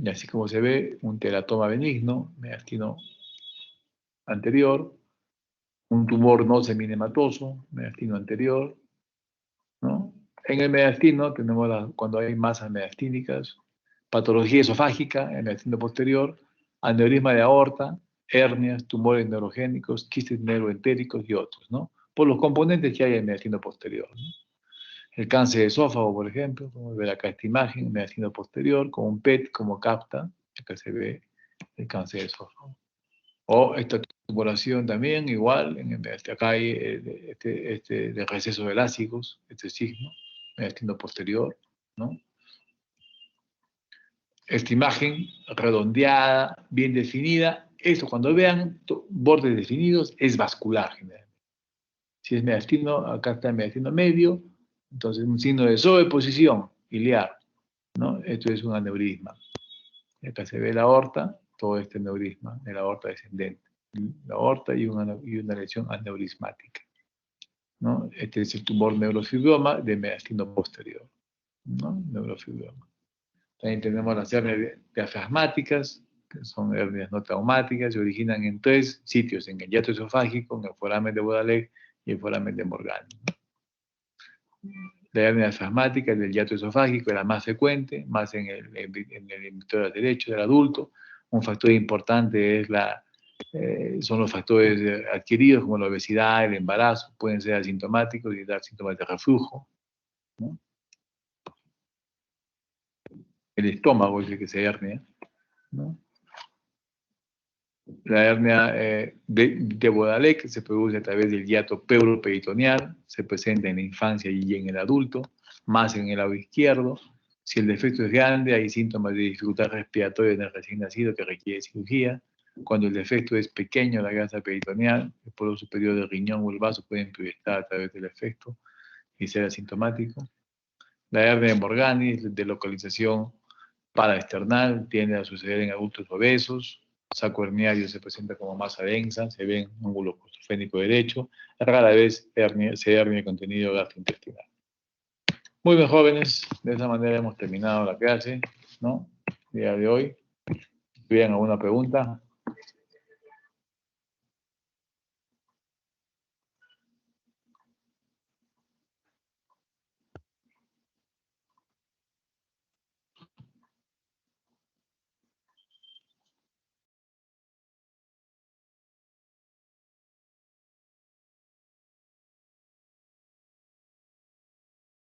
Y así como se ve, un teratoma benigno, mediastino anterior, un tumor no seminematoso, mediastino anterior, ¿no? En el mediastino tenemos cuando hay masas mediastínicas, patología esofágica en el mediastino posterior, aneurisma de aorta, hernias, tumores neurogénicos, quistes neuroentéricos y otros, ¿no? Por los componentes que hay en el mediastino posterior, ¿no? El cáncer de esófago, por ejemplo, como ver acá esta imagen, el mediastino posterior, con un PET como capta, acá se ve el cáncer de esófago. O esta tumoración también, igual, acá hay de recesos elásticos, este signo, mediastino posterior, ¿no? Esta imagen redondeada, bien definida, esto cuando vean bordes definidos es vascular generalmente. Si es mediastino, acá está el mediastino medio, entonces un signo de sobreposición iliar, ¿no? Esto es un aneurisma. Acá se ve la aorta, todo este aneurisma de la aorta descendente. La aorta y una lesión aneurismática, ¿no? Este es el tumor neurofibroma de mediastino posterior, ¿no? Neurofibroma. También tenemos las hernias diafragmáticas, que son hernias no traumáticas, se originan en 3 sitios: en el hiato esofágico, en el foramen de Baudelaire y el foramen de Morgani, ¿no? La hernia diafragmática del hiato esofágico es la más frecuente, más en el hemisferio derecho del adulto. Un factor importante es son los factores adquiridos, como la obesidad, el embarazo, pueden ser asintomáticos y dar síntomas de reflujo, ¿no? El estómago es el que se hernia, ¿no? La hernia de Baudelaire se produce a través del hiato pleuroperitoneal, se presenta en la infancia y en el adulto, más en el lado izquierdo. Si el defecto es grande, hay síntomas de dificultad respiratoria en el recién nacido que requiere cirugía. Cuando el defecto es pequeño, la grasa peritoneal, el polo superior del riñón o el vaso pueden proyectar a través del efecto y ser asintomático. La hernia de Morgani es de localización paraesternal, tiende a suceder en adultos obesos. Saco herniario se presenta como masa densa, se ve en ángulo costofénico derecho, rara vez se hernia el contenido gastrointestinal. Muy bien, jóvenes, de esa manera hemos terminado la clase, ¿no? El día de hoy. Si tuvieran alguna pregunta.